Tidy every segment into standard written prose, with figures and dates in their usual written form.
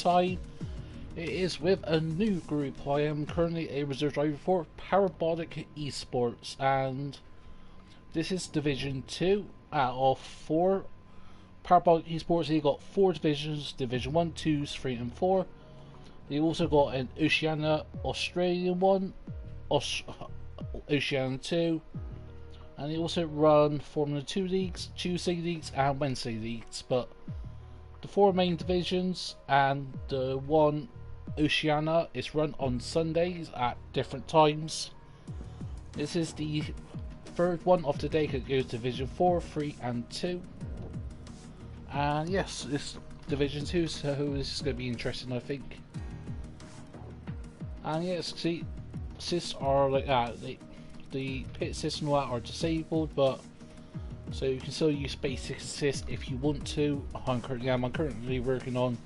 time, it is with a new group. I am currently a reserve driver for Parabolic eSports, and this is Division 2 out of 4. Parabolic eSports, they got 4 divisions: Division 1, 2, 3 and 4. They also got an Oceania Australian one, Oceania 2, and they also run Formula 2 leagues, Tuesday leagues and Wednesday leagues. But the 4 main divisions and the one Oceania is run on Sundays at different times. This is the third one of the day that goes Division 4, 3 and 2. And yes, it's Division 2, so this is going to be interesting, I think. And yes, see, assists are like that. The pit assists and all that are disabled, but so you can still use basic assist if you want to. I'm currently working on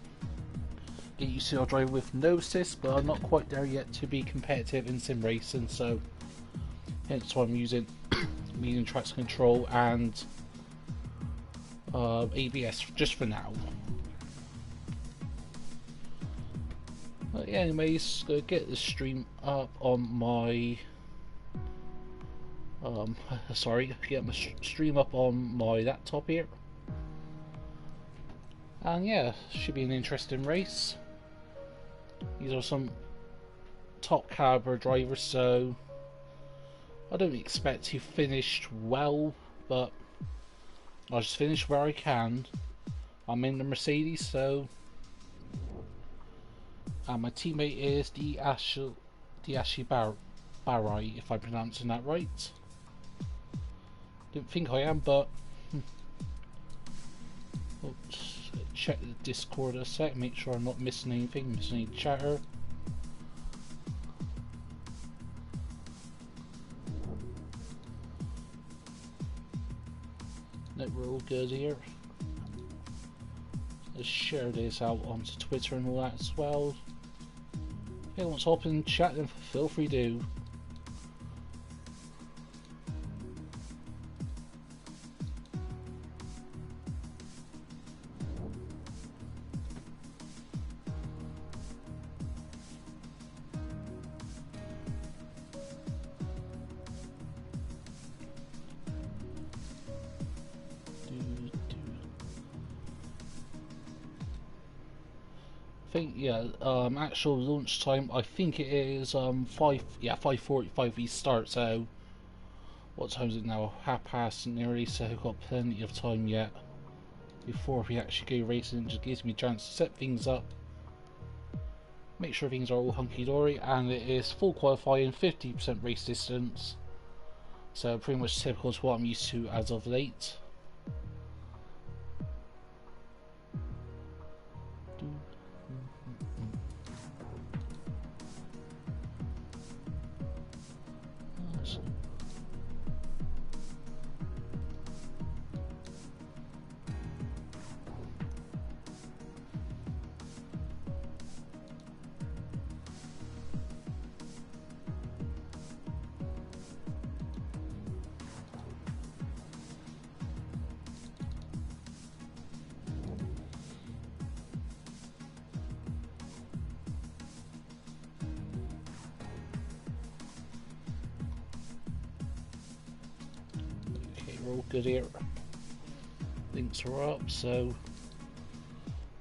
get used to drive with no assist, but I'm not quite there yet to be competitive in sim racing. So hence why I'm using medium traction control and ABS just for now. But yeah, anyways, gonna get the stream up on my get my stream up on my laptop here. And yeah, should be an interesting race. These are some top caliber drivers, so I don't expect to finish well, but I'll just finish where I can. I'm in the Mercedes, so and my teammate is the Ashley Barry, if I'm pronouncing that right. Don't think I am, but oops, check the Discord a sec, make sure I'm not missing anything, missing any chatter. No, we're all good here. Let's share this out onto Twitter and all that as well. If anyone wants to hop in chat, then feel free to. I think actual launch time, I think it is 5:45 we start. So what time is it now? 1:30 nearly, so we've got plenty of time yet before we actually go racing. It just gives me a chance to set things up, make sure things are all hunky-dory, and it is full qualifying, 50% race distance, so pretty much typical to what I'm used to as of late. We're all good here. Links are up, so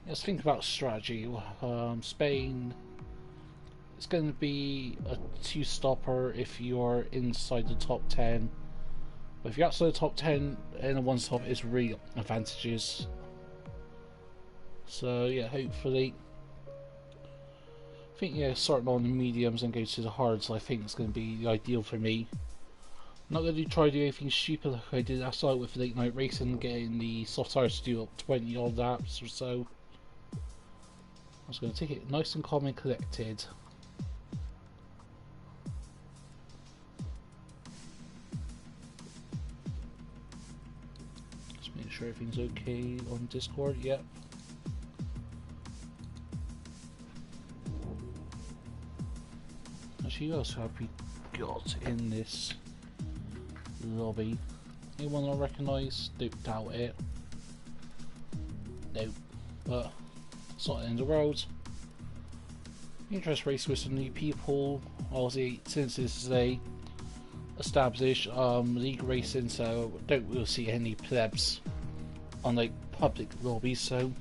let's think about strategy. Spain, it's going to be a 2-stopper if you're inside the top 10. But if you're outside the top 10 and a 1-stop, is real advantages. So yeah, hopefully, I think starting on the mediums and go to the hards, I think it's going to be the ideal for me. Not going to try to do anything stupid like I did last night with late night racing, getting the soft tires to do up 20 odd laps or so. I was going to take it nice and calm and collected. Just make sure everything's okay on Discord. Yep. Actually, who else have we got in this lobby? Anyone I recognise? Don't doubt it. Nope. But it's not the end of the world. Interest race with some new people. Obviously, since this is a established league racing, so don't really see any plebs on like public lobbies. So,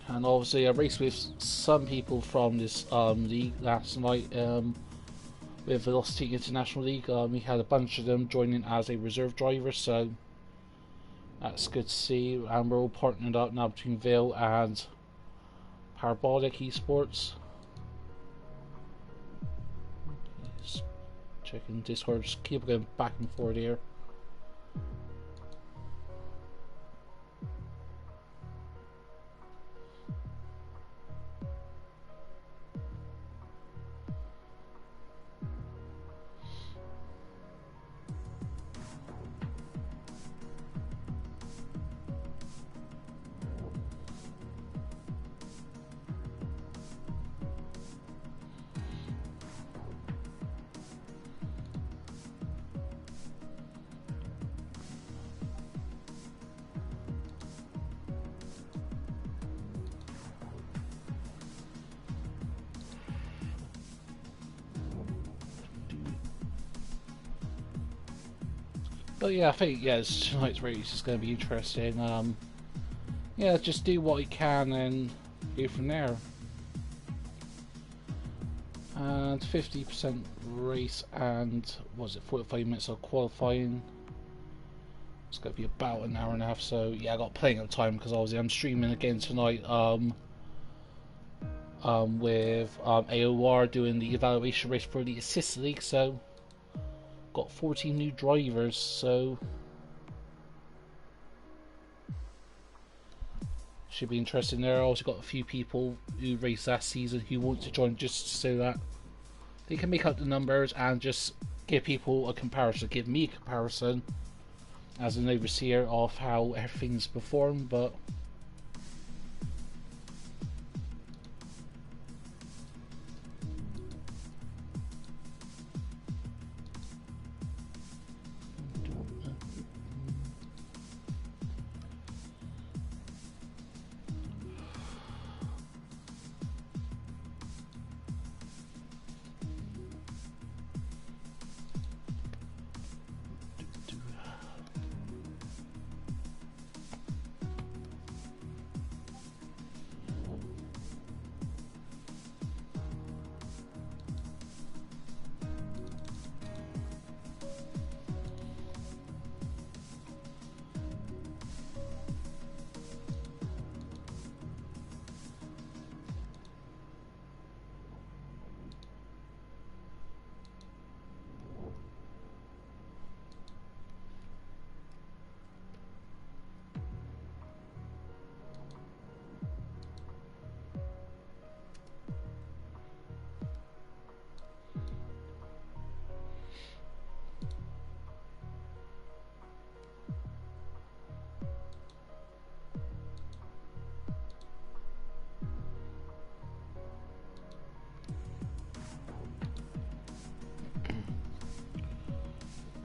and obviously, I raced with some people from this league last night. With Velocity International League, we had a bunch of them joining as a reserve driver, so that's good to see. And we're all partnered up now between Vail and Parabolic eSports. Just checking Discord, just keep going back and forth here. But yeah, I think tonight's race is going to be interesting. Yeah, just do what you can and go from there. And 50% race and was it 45 minutes of qualifying. It's going to be about an hour and a half. So yeah, I got plenty of time because obviously I'm streaming again tonight. With AOR doing the evaluation race for the Assist League. So got 14 new drivers, so should be interesting there. I also got a few people who raced last season who want to join just so that they can make up the numbers and just give people a comparison, give me a comparison as an overseer of how everything's performed. But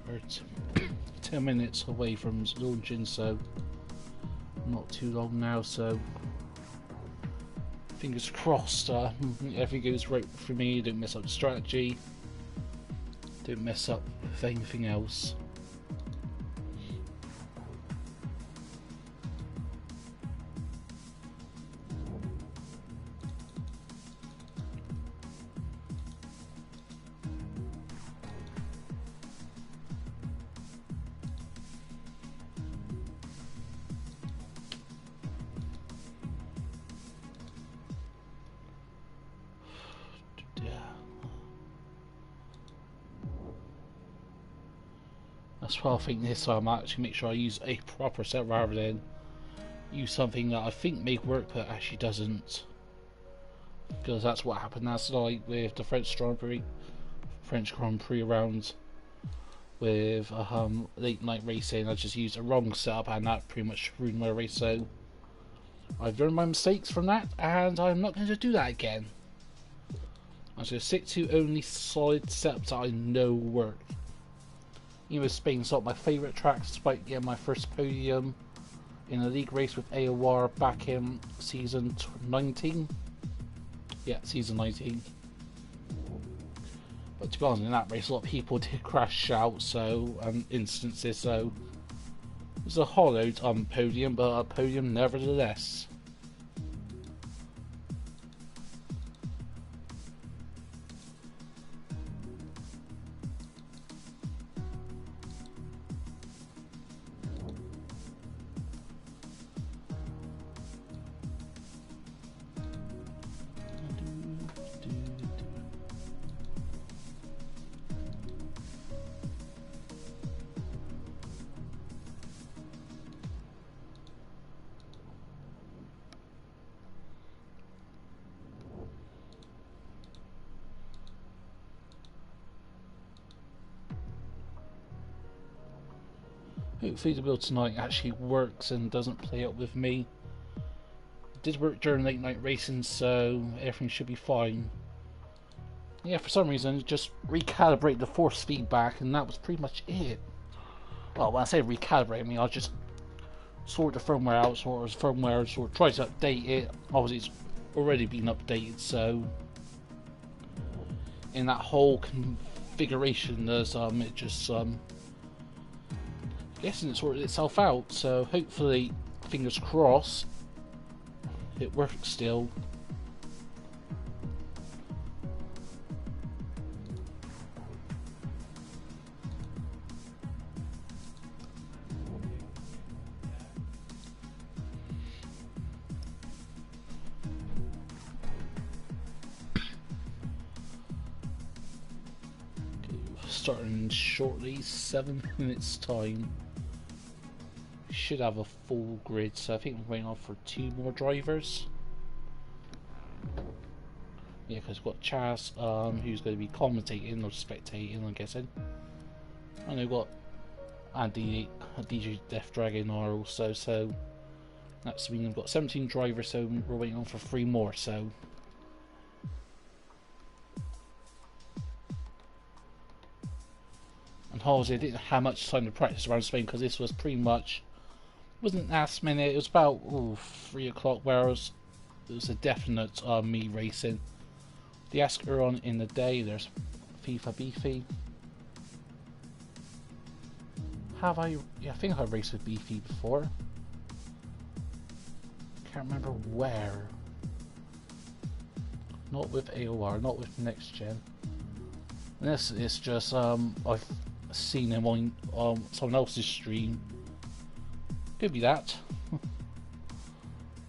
we're 10 minutes away from launching, so not too long now, so fingers crossed everything goes right for me, don't mess up the strategy, don't mess up with anything else. That's why I think this time I actually make sure I use a proper set rather than use something that I think may work but actually doesn't. Because that's what happened last night with the French Grand Prix round with late night racing. I just used a wrong setup and that pretty much ruined my race. So I've learned my mistakes from that and I'm not going to do that again. I'm going to stick to only solid setups that I know work. Even Spain's not my favourite track despite getting my first podium in a league race with AOR back in season 19. Yeah, season 19. But to be honest, in that race, a lot of people did crash out, so instances. So it was a hollowed podium, but a podium nevertheless. Hopefully the build tonight actually works and doesn't play up with me. It did work during late night racing, so everything should be fine. Yeah, for some reason, just recalibrate the force feedback, and that was pretty much it. Well, when I say recalibrate, I mean I just sort the firmware out, sort of firmware, sort of try to update it. Obviously, it's already been updated, so in that whole configuration, there's it just guessing it sorted itself out. So hopefully, fingers crossed, it works still. Starting shortly, 7 minutes time. We should have a full grid, so I think we're waiting on for 2 more drivers. Yeah, because we've got Chaz, who's going to be commentating or spectating, I'm guessing. And we've got Andy, DJ Death Dragon are also, so that's mean we've got 17 drivers, so we're waiting on for 3 more, so. And obviously I didn't have much time to practice around Spain because this was pretty much, wasn't last minute, it was about 3 o'clock, whereas it was a definite me racing. The Asker on in the day, there's FIFA Beefy. Have I? Yeah, I think I've raced with Beefy before. Can't remember where. Not with AOR, not with Next Gen. And this is just I've seen him on someone else's stream. Could be that.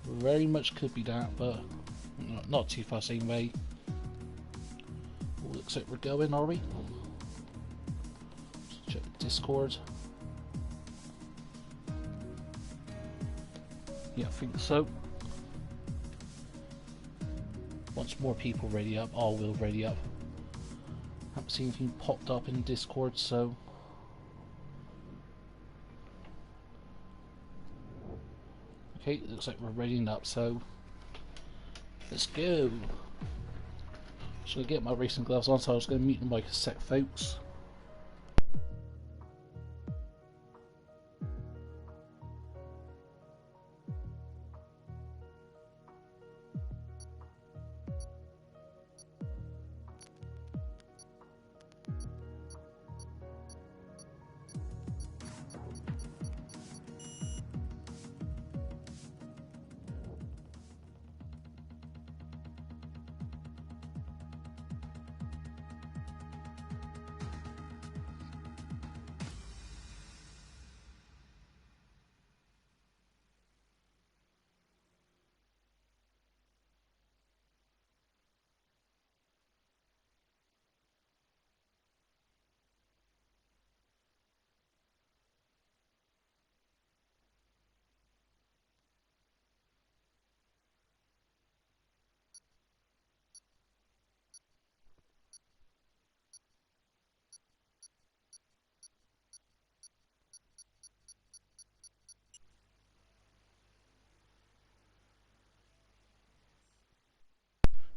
Very much could be that, but not too fast anyway. Looks like we're going, are we? Let's check Discord. Yeah, I think so. Once more people ready up, all will ready up. Haven't seen anything popped up in Discord, so. Okay, it looks like we're readying up, so let's go. Just gonna get my racing gloves on, so I was gonna mute the mic a sec, folks.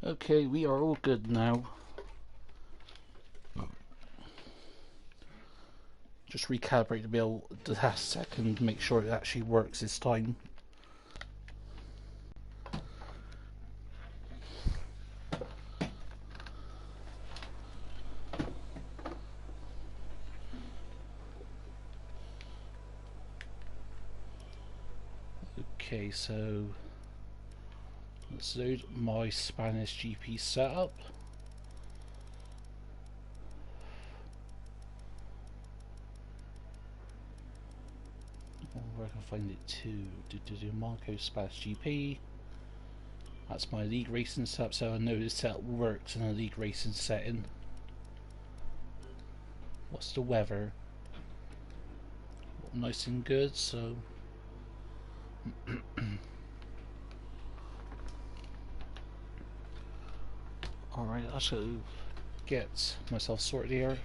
Okay, we are all good now. Just recalibrate the wheel the last second to make sure it actually works this time. Okay, so let's load my Spanish GP setup. Where can I find it to? Marco Spanish GP. That's my league racing setup, so I know this setup works in a league racing setting. What's the weather? Nice and good, so alright, I shall get myself sorted here.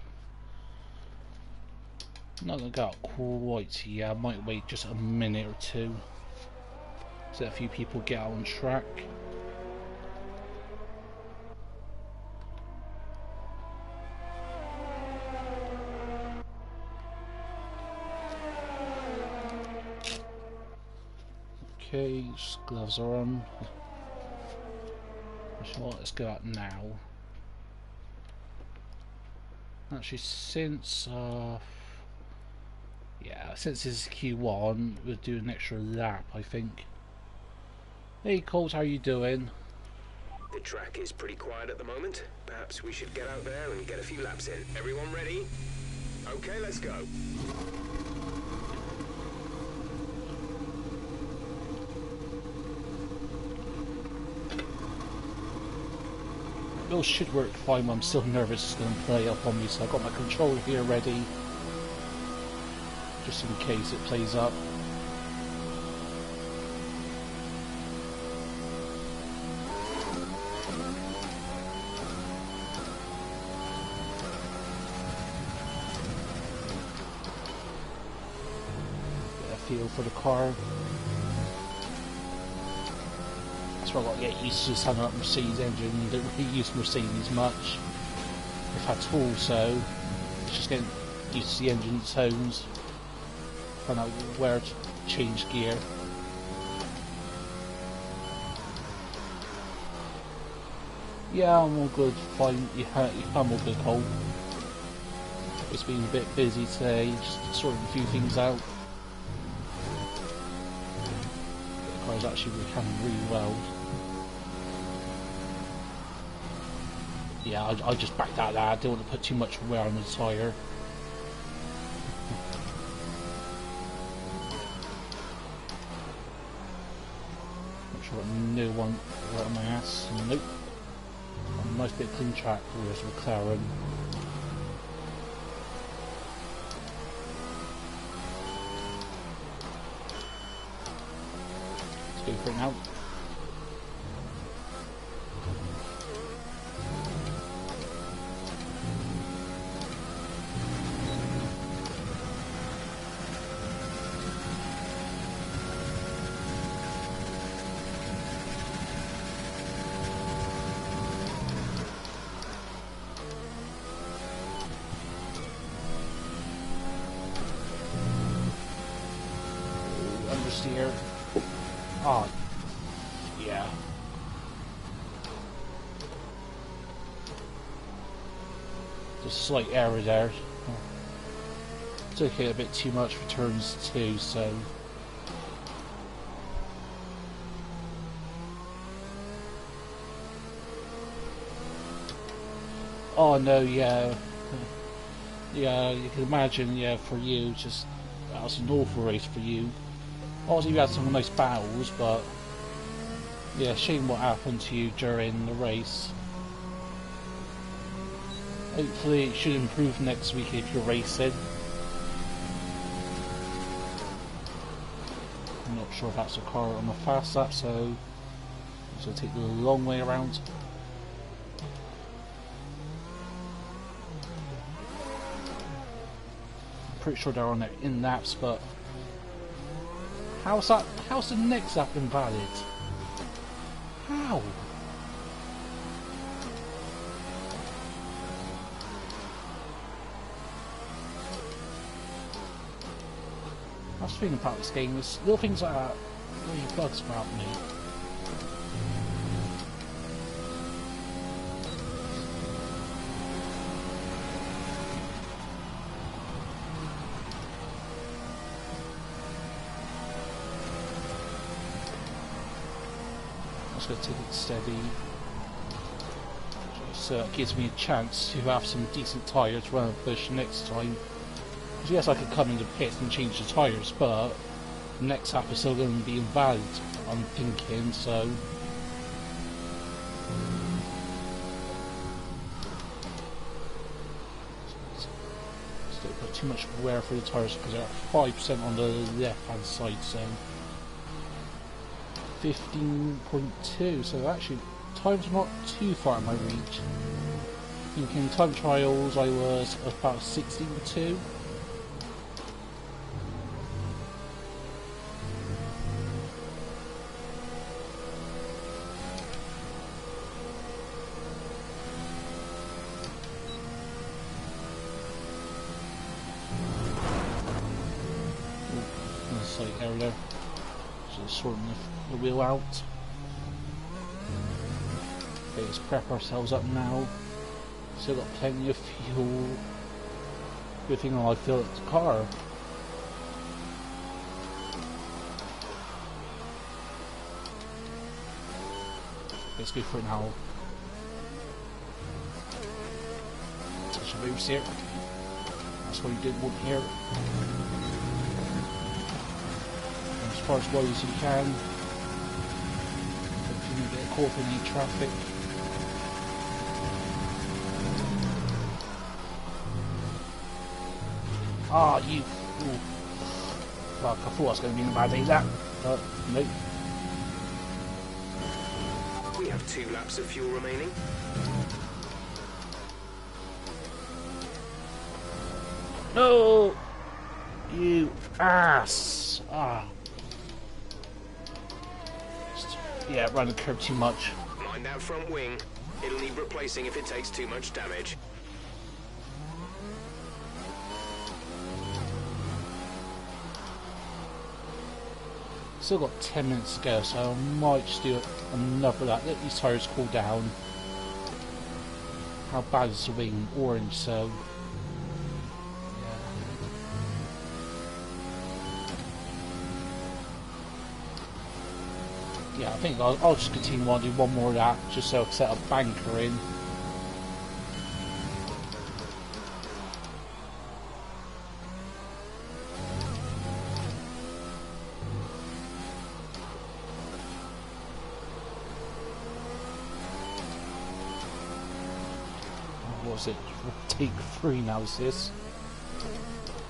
Not gonna go out quite yet, I might wait just a minute or two so a few people get out on track. Okay, gloves are on. Well, let's go out now. Actually, since since it's Q1, we'll do an extra lap, I think. Hey Colt, how you doing? The track is pretty quiet at the moment. Perhaps we should get out there and get a few laps in. Everyone ready? Okay, let's go. Those should work fine, but I'm still nervous it's going to play up on me, so I've got my controller here ready, just in case it plays up. Get a feel for the car. I've got to get used to sounding like Mercedes engine. You don't really use Mercedes much, if at all, so it's just getting used to the engine tones, find out where to change gear. Yeah, I'm all good, fine. Yeah, I'm all good, Cole. It's been a bit busy today, just sorting a few things out. The car's actually handling really well. Yeah, I just backed out of that. I didn't want to put too much wear on the tyre. Not sure what no one right on my ass. Nope. A nice bit of clean track. Where's McLaren? Let's go for it now. Understeer. Oh, yeah. Just a slight error there. Took it a bit too much for turns 2, so. Oh no, yeah. Yeah, you can imagine, yeah, for you, just that was an awful race for you. Obviously you had some nice battles, but yeah, shame what happened to you during the race. Hopefully it should improve next week if you're racing. I'm not sure if that's a car on the fast lap, so it's going to take the long way around. I'm pretty sure they're on their in laps, but how's the next lap invalid? How? was thinking about this game. There's little things like that really bugs about me. I'm just going to take it steady. So it gives me a chance to have some decent tyres when I push next time. Because yes, I could come in the pit and change the tyres, but the next lap is still going to be invalid, I'm thinking, so... Still put too much wear for the tyres because they're at 5% on the left hand side, so... 15.2, so actually time's not too far in my reach. Thinking time trials I was about 16.2. Slight error there. Just sorting the wheel out. Okay, let's prep ourselves up now. Still got plenty of fuel. Good thing I fill up the car. Let's go for it now. Touch the boost here. That's what you did want here. As far as wide as you can. Hopefully you get caught in any traffic. Ah, you fool. Fuck, I thought I was going to be in a bad day, that. But, nope. We have 2 laps of fuel remaining. No! You ass! Ah. Yeah, run the curb too much. Mind that front wing. It'll need replacing if it takes too much damage. Still got 10 minutes to go, so I might just do another lap. Let these tyres cool down. How bad is the wing? Orange, so... Yeah, I think I'll just continue on, do one more lap, just so I can set a banker in. What was it? Take 3 now, is this?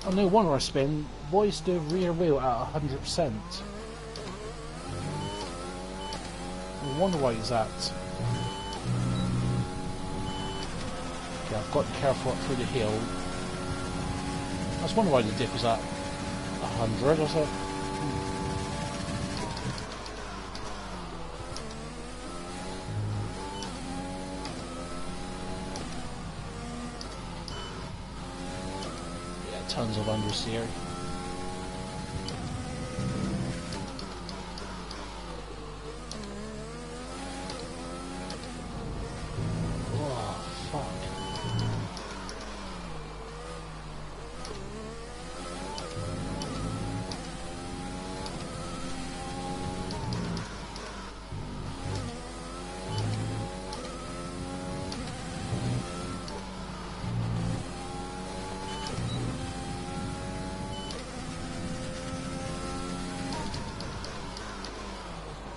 Oh, no wonder I spin. Why is the rear wheel at 100%? I wonder why is that. Okay, I've got to be careful up through the hill. I was wondering why the dip is at 100 or so. Yeah, tons of understeer.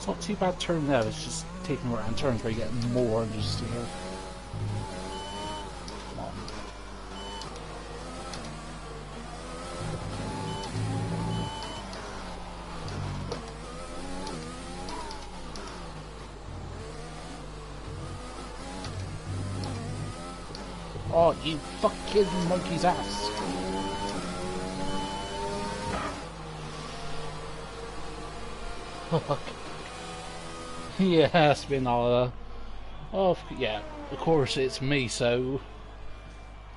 Not too bad turn there, it's just taking around turns where you get more understeer. Come on. Oh, you fucking monkey's ass. Fuck. Yeah, it's been all, oh, yeah, of course it's me, so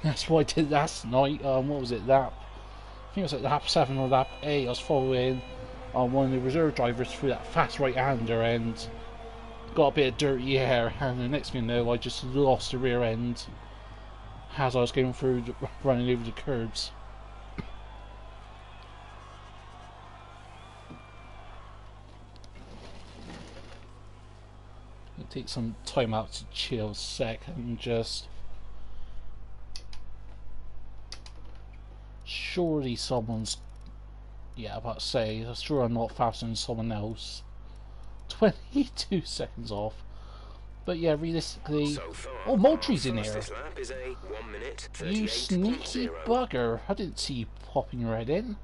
that's what I did last night. What was it, that think it was like lap 7 or lap 8, I was following one of the reserve drivers through that fast right-hander and got a bit of dirty air, and the next thing you know I just lost the rear end as I was going through, running over the curbs. Take some time out to chill a sec and just surely someone's about to say, I'm sure I'm not faster than someone else. 22 seconds off. But yeah, realistically, So far, oh, Moultrie's in here. fastest lap is a 1 minute You sneaky 38.0. bugger. I didn't see you popping your head in.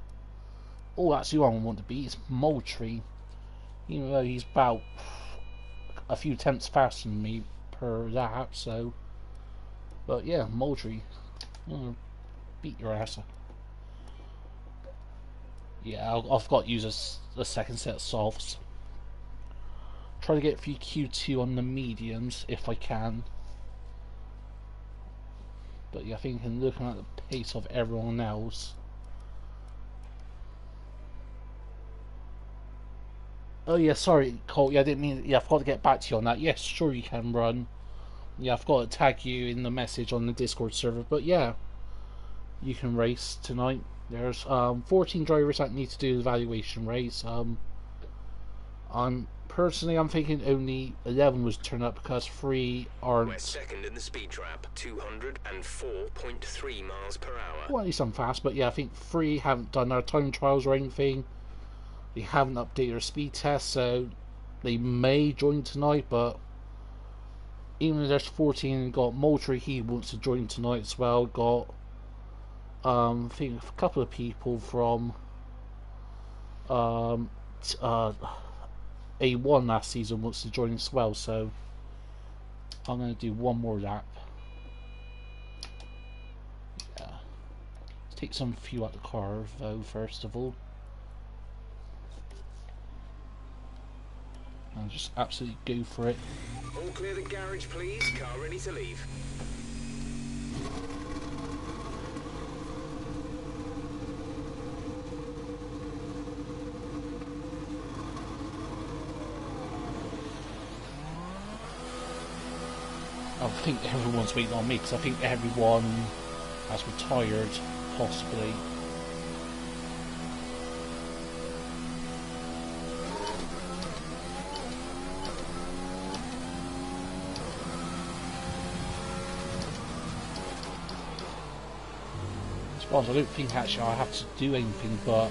Oh, that's who I want to be. It's Moultrie. Even though he's about a few tenths faster than me per lap, so. But yeah, Moultrie. I'm gonna beat your ass. Yeah, I've got to use a second set of softs. Try to get a few Q2 on the mediums if I can. But yeah, I think looking at the pace of everyone else. Oh yeah, sorry, Colt. Yeah, I didn't mean. Yeah, I forgot to get back to you on that. Yes, sure you can run. Yeah, I've got to tag you in the message on the Discord server. But yeah, you can race tonight. There's 14 drivers that need to do the evaluation race. I'm thinking only 11 was turned up because 3 aren't. We're second in the speed trap, 204.3 miles per hour. Well, at least I'm fast, but yeah, I think 3 haven't done their time trials or anything. They haven't updated their speed test, so they may join tonight. But even though there's 14, got Moultrie, he wants to join tonight as well. Got I think a couple of people from A1 last season wants to join as well, so I'm going to do one more lap. Yeah. Let's take some fuel out the car though, first of all. And just absolutely go for it. All clear the garage, please. Car ready to leave. I think everyone's waiting on me because I think everyone has retired, possibly. I don't think actually I have to do anything, but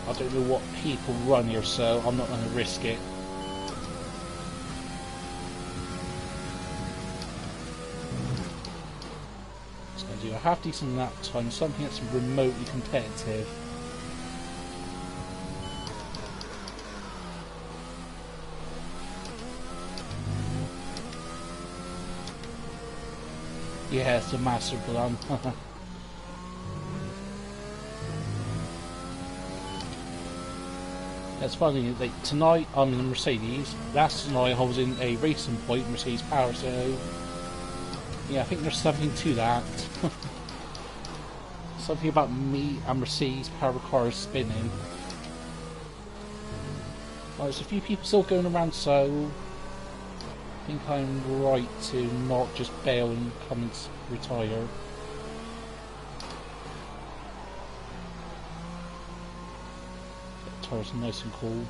I don't know what people run here, so I'm not going to risk it. Do a half decent lap time, something that's remotely competitive. Yeah, it's a master plan. It's funny, like tonight I'm in a Mercedes. Last night I was in a Racing Point Mercedes Power, so yeah, I think there's something to that. Something about me and Mercedes power cars spinning. Well, there's a few people still going around, so I think I'm right to not just bail and come and retire. The tires are nice and cool.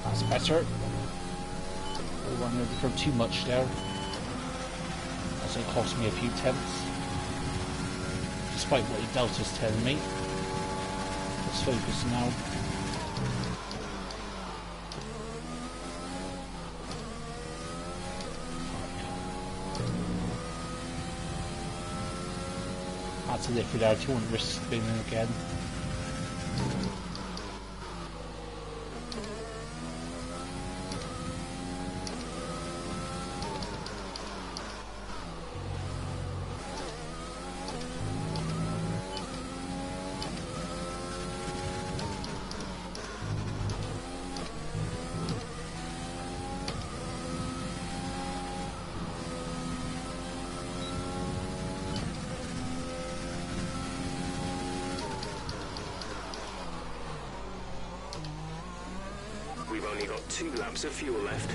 That's better. Oh, I'm going to throw too much there. That's going to cost me a few tenths. Despite what the Delta's telling me. Let's focus now. Had to lift it out, you won't risk spinning again. only got 2 laps of fuel left.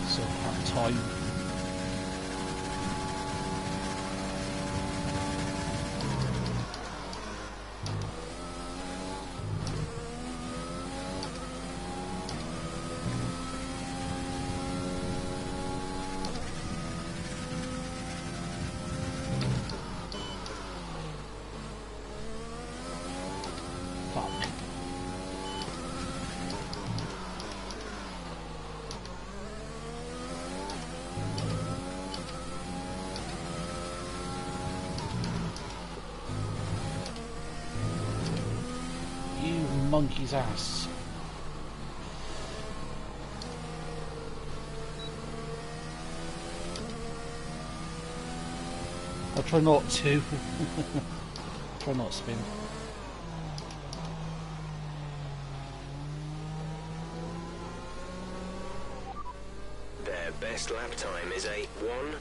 So that time. Fuck. You monkey's ass. I'll try not to. Try not to spin. Their best lap time is a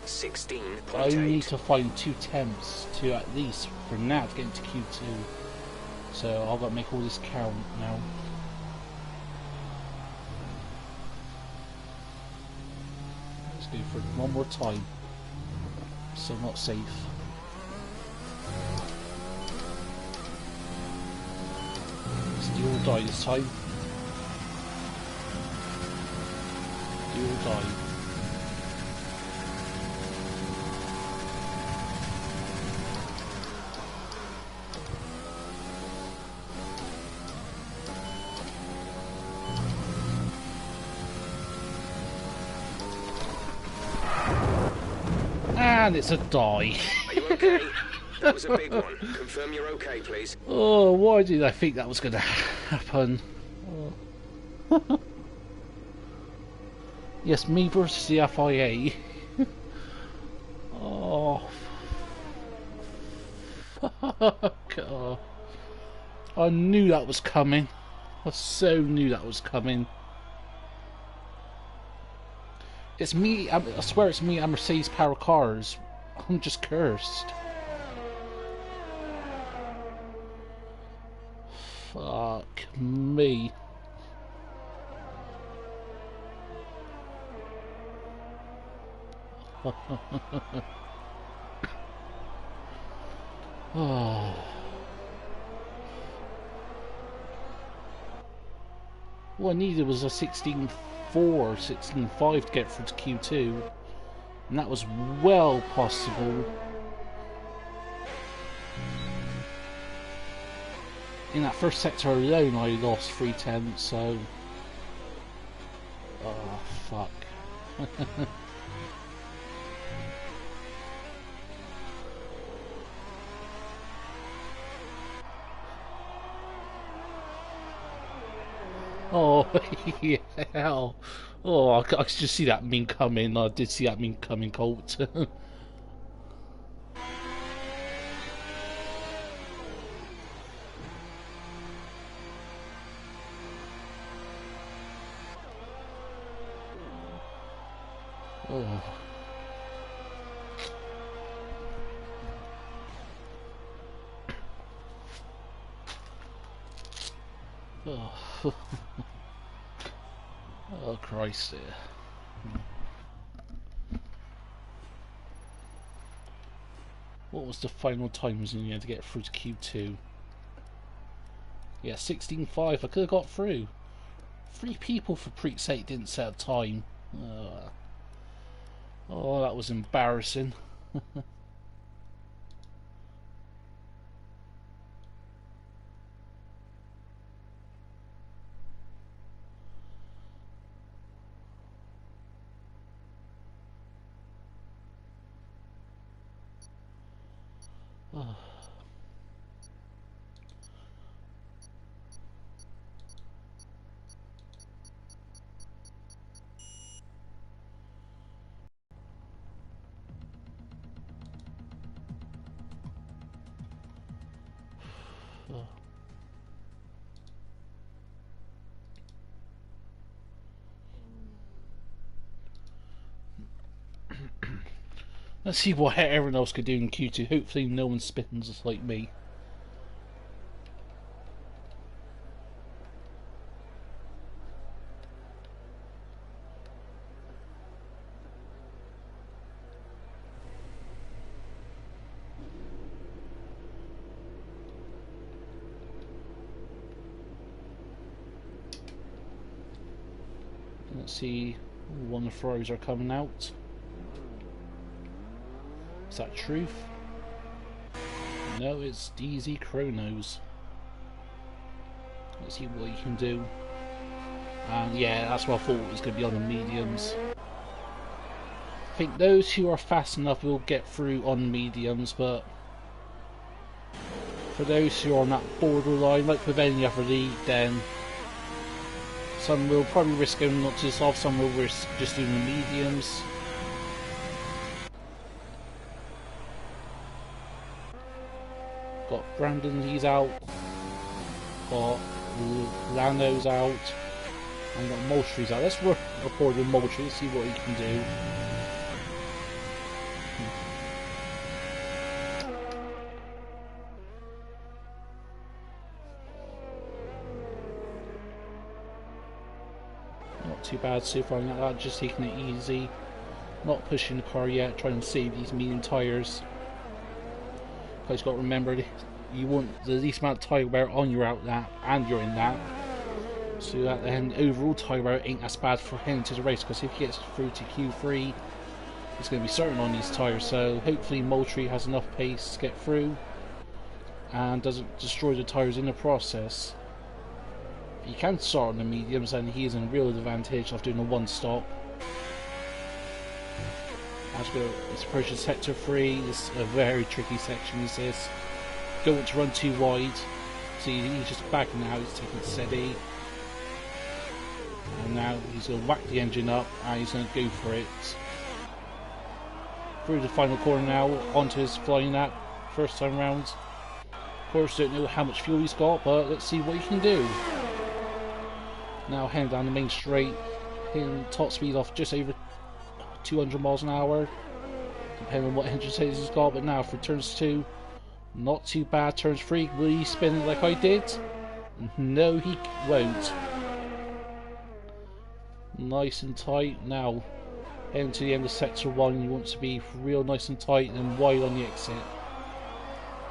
1:16.8. I need to find 2 temps to at least for now to get into Q2. So I've got to make all this count now. Let's go for it one more time. Still not safe. Let's do or die this time. Do or die. And it's a die. Are you okay? That was a big one. Confirm you're okay, please. Oh, why did I think that was going to happen? Oh. Yes, me versus the FIA. Oh. Fuck off. I knew that was coming. I so knew that was coming. It's me, I swear it's me and Mercedes Power Cars. I'm just cursed. Fuck me. Oh. What I needed was a 16.4, 16.5 to get through to Q2. And that was well possible. In that first sector alone I lost 3/10, so... Oh, fuck. Oh, yeah, hell. Oh, I could just see that meme coming. I did see that meme coming, Colt. Oh. Oh. Oh, Christ. What was the final times you had to get through to Q2? Yeah, 16.5. I could have got through. 3 people for Preak's sake didn't set a time. Oh, that was embarrassing. Oh. Let's see what everyone else could do in Q2. Hopefully no one spins like me. Let's see, one of the throws are coming out. Is that truth? No, it's DZ Chronos. Let's see what he can do. And yeah, that's what I thought it was going to be on the mediums. I think those who are fast enough will get through on mediums, but for those who are on that borderline, like with any other league, then some will probably risk going not to soft, some will risk just doing the mediums. Got Brandon, he's out. Got Lano's out. And got Moultrie's out. Let's record with Moultrie, see what he can do. Not too bad so far like that, just taking it easy. Not pushing the car yet, trying to save these medium tyres. You've got to remember, you want the least amount of tyre wear on your out lap and you're in that. So that then overall tyre wear ain't as bad for heading to the race, because if he gets through to Q3, it's going to be certain on these tyres. So hopefully Moultrie has enough pace to get through and doesn't destroy the tyres in the process. If he can start on the mediums, and he is in real advantage of doing a one stop. It's approaching sector 3. It's a very tricky section, is this. Don't want to run too wide. See, he's just backing out, he's taking it steady. And now he's going to whack the engine up and he's going to go for it. Through the final corner now, onto his flying lap, first time round. Of course, don't know how much fuel he's got, but let's see what he can do. Now heading down the main straight, hitting top speed off just over 200 miles an hour, depending on what engine settings he's got. But now for turns 2, not too bad. Turns 3, will he spin like I did? No, he won't. Nice and tight. Now heading to the end of sector 1, you want to be real nice and tight and wide on the exit.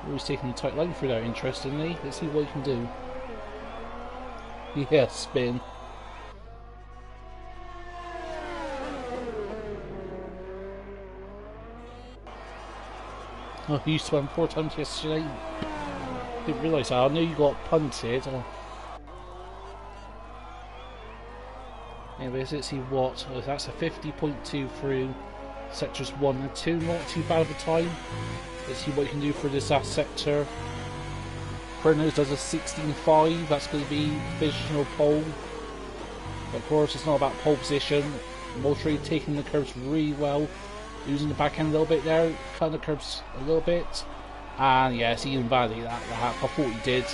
Always taking a tight line through there, interestingly. Let's see what he can do. Yeah, spin. Oh, you spun 4 times yesterday. Didn't realise that. I know you got punted. Anyways, let's see what. Oh, that's a 50.2 through sectors 1 and 2. Not too bad of a time. Let's see what you can do for this last sector. Chronos does a 16.5. That's going to be divisional pole. But of course, it's not about pole position. Moultrie taking the curves really well. Using the back end a little bit there, cutting the curves a little bit, and yes, he invalidated that lap. I thought he did.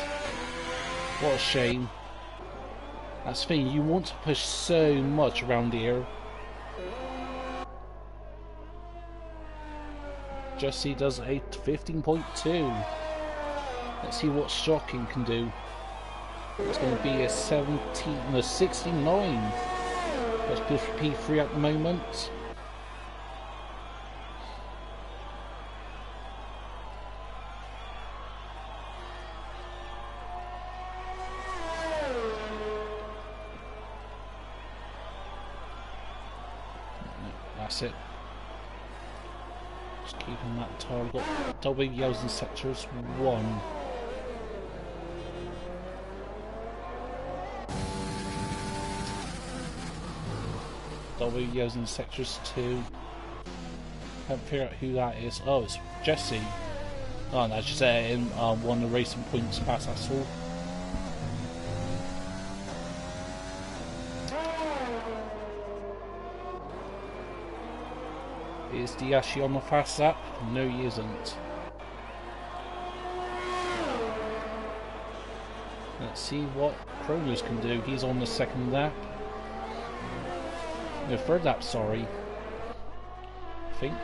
What a shame. That's the thing, you want to push so much around here. Jesse does a 15.2. Let's see what Shocking can do. It's going to be a 69. That's good for P3 at the moment. That's it. Just keeping that tire. We've got double yells in sectors 1. Double yells in sectors 2. Can't figure out who that is. Oh, it's Jesse. Oh, no, just in one of the racing points past, that's all. Is Diashi on the fast lap? No, he isn't. Let's see what Chronos can do. He's on the second lap. No, third lap, sorry. I think.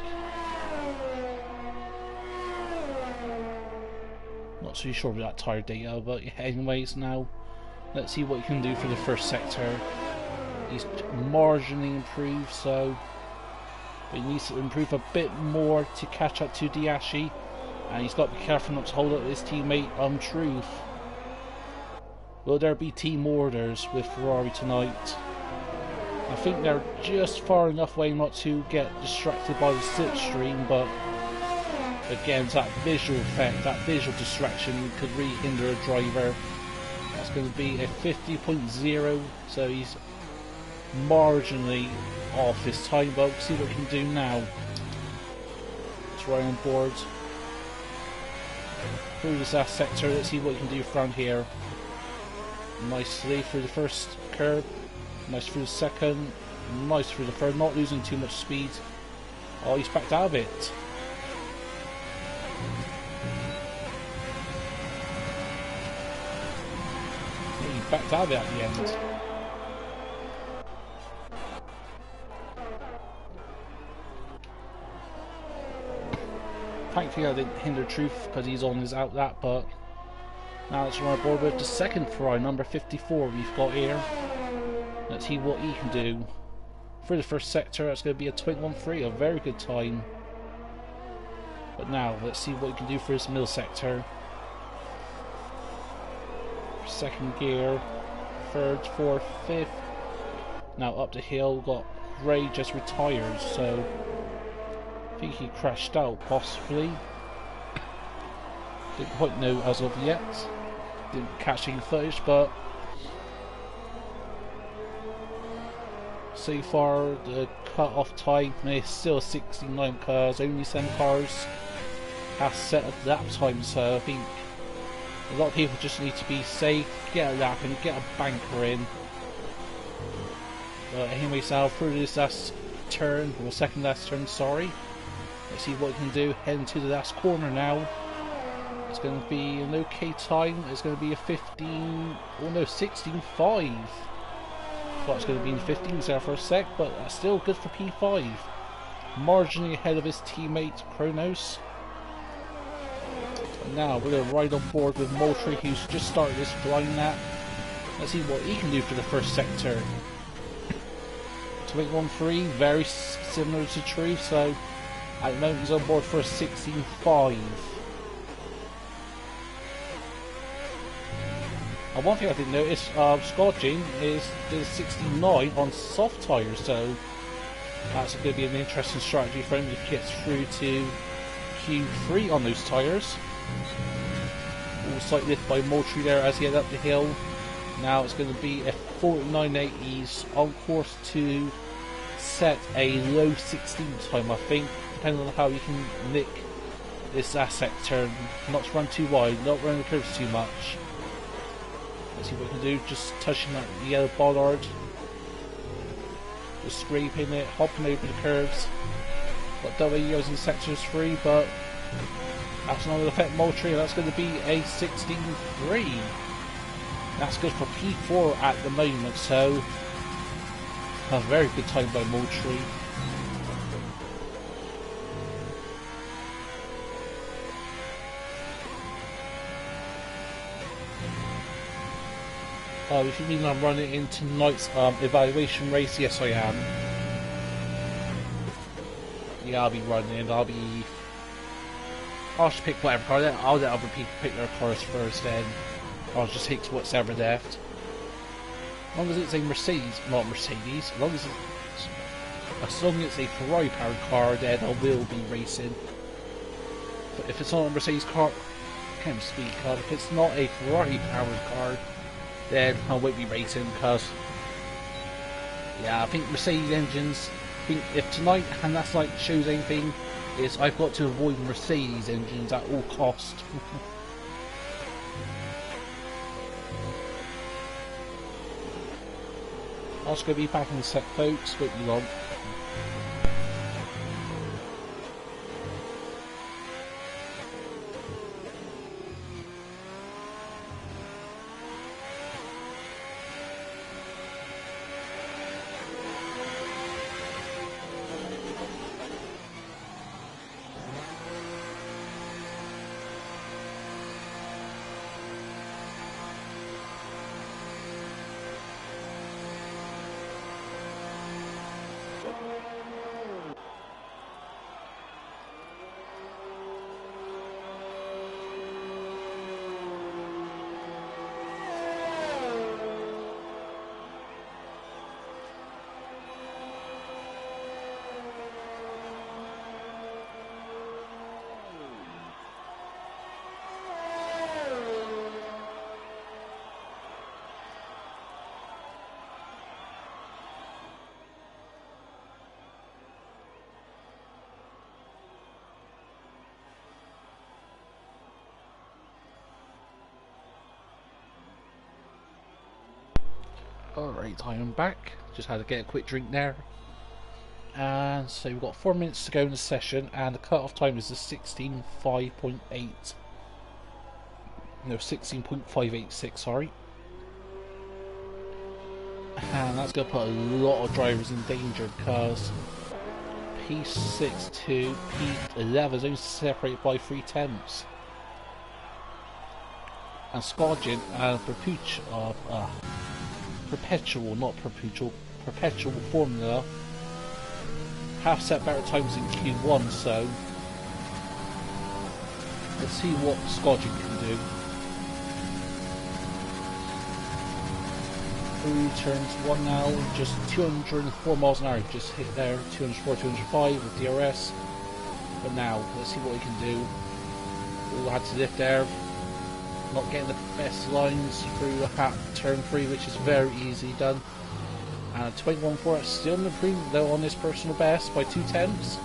Not too sure about that tire data, but yeah, anyways, now let's see what he can do for the first sector. He's marginally improved, so but he needs to improve a bit more to catch up to Diashi, and he's got to be careful not to hold up his teammate Truth. Will there be team orders with Ferrari tonight? I think they're just far enough away not to get distracted by the slipstream, but again, it's that visual effect, that visual distraction could really hinder a driver. That's going to be a 50.0, so he's marginally off this time, but we'll see what he can do now. It's right on board. Through this last sector, let's see what he can do from here. Nicely through the first curve, nice through the second, nice through the third, not losing too much speed. Oh, he's backed out of it. He backed out of it at the end. Thankfully I didn't hinder Truth because he's on his out that, but now let's run aboard with the second Ferrari, number 54 we've got here. Let's see what he can do. For the first sector, that's going to be a 21.3, a very good time. But now, let's see what he can do for his middle sector. Second gear, third, fourth, fifth. Now up the hill, got Ray just retired, so I think he crashed out, possibly. Didn't quite know as of yet. Didn't catch any footage, but so far the cut-off time is still 69 cars. Only 7 cars have set a lap time, so I think a lot of people just need to be safe, get a lap and get a banker in. But anyways, now through this last turn, or second last turn, sorry. Let's see what we can do. Heading to the last corner now. It's going to be an okay time. It's going to be a 15, oh no, 16.5. Thought it's going to be in 15s there for a sec, but that's still good for P5. Marginally ahead of his teammate Kronos. And now we're going to ride on board with Moultrie, who's just started this flying lap. Let's see what he can do for the first sector. 21.3, very similar to Truth, so at the moment he's on board for a 16.5. And one thing I didn't notice, Scotching is 69 on soft tyres, so that's going to be an interesting strategy for him if he gets through to Q3 on those tyres. All slight lift by Moultrie there as he heads up the hill. Now it's going to be a 49.80s on course to set a low 16 time, I think, depending on how you can nick this last sector. Not to run too wide, not run the curves too much. Let's see what we can do, just touching that yellow bollard. Just scraping it, hopping over the curves. Got double years in sectors 3, but that's not going to affect Moultrie. That's going to be a 16.3. That's good for P4 at the moment, so a very good time by Moultrie. If you mean I'm running in tonight's evaluation race, yes I am. Yeah, I'll be running. I'll just pick whatever car. I'll let other people pick their cars first, then I'll just take what's ever left. As long as it's a Mercedes, not Mercedes. As long as it's a Ferrari powered car, then I will be racing. But if it's not a Mercedes car, I can't speak. If it's not a Ferrari powered car, then I won't be racing, because yeah, I think Mercedes engines, I think if tonight and last night shows anything, is I've got to avoid Mercedes engines at all cost. I'm just going to be back in the set, folks, won't be long. Alright, I am back. Just had to get a quick drink there. And so we've got 4 minutes to go in the session, and the cut-off time is the 16.5.8. No, 16.586, sorry. And that's going to put a lot of drivers in danger because P6 to P11 is only separated by 3 tenths. And Scoggin and Perpetual Formula have set better times in Q1, so let's see what Scoggin can do. Through turns 1 now, just 204 miles an hour, just hit there, 204, 205 with DRS. But now, let's see what he can do. All had to lift there, not getting the best lines through turn 3, which is very easy done. And 21.4, still an improvement though on this personal best by 2 tenths.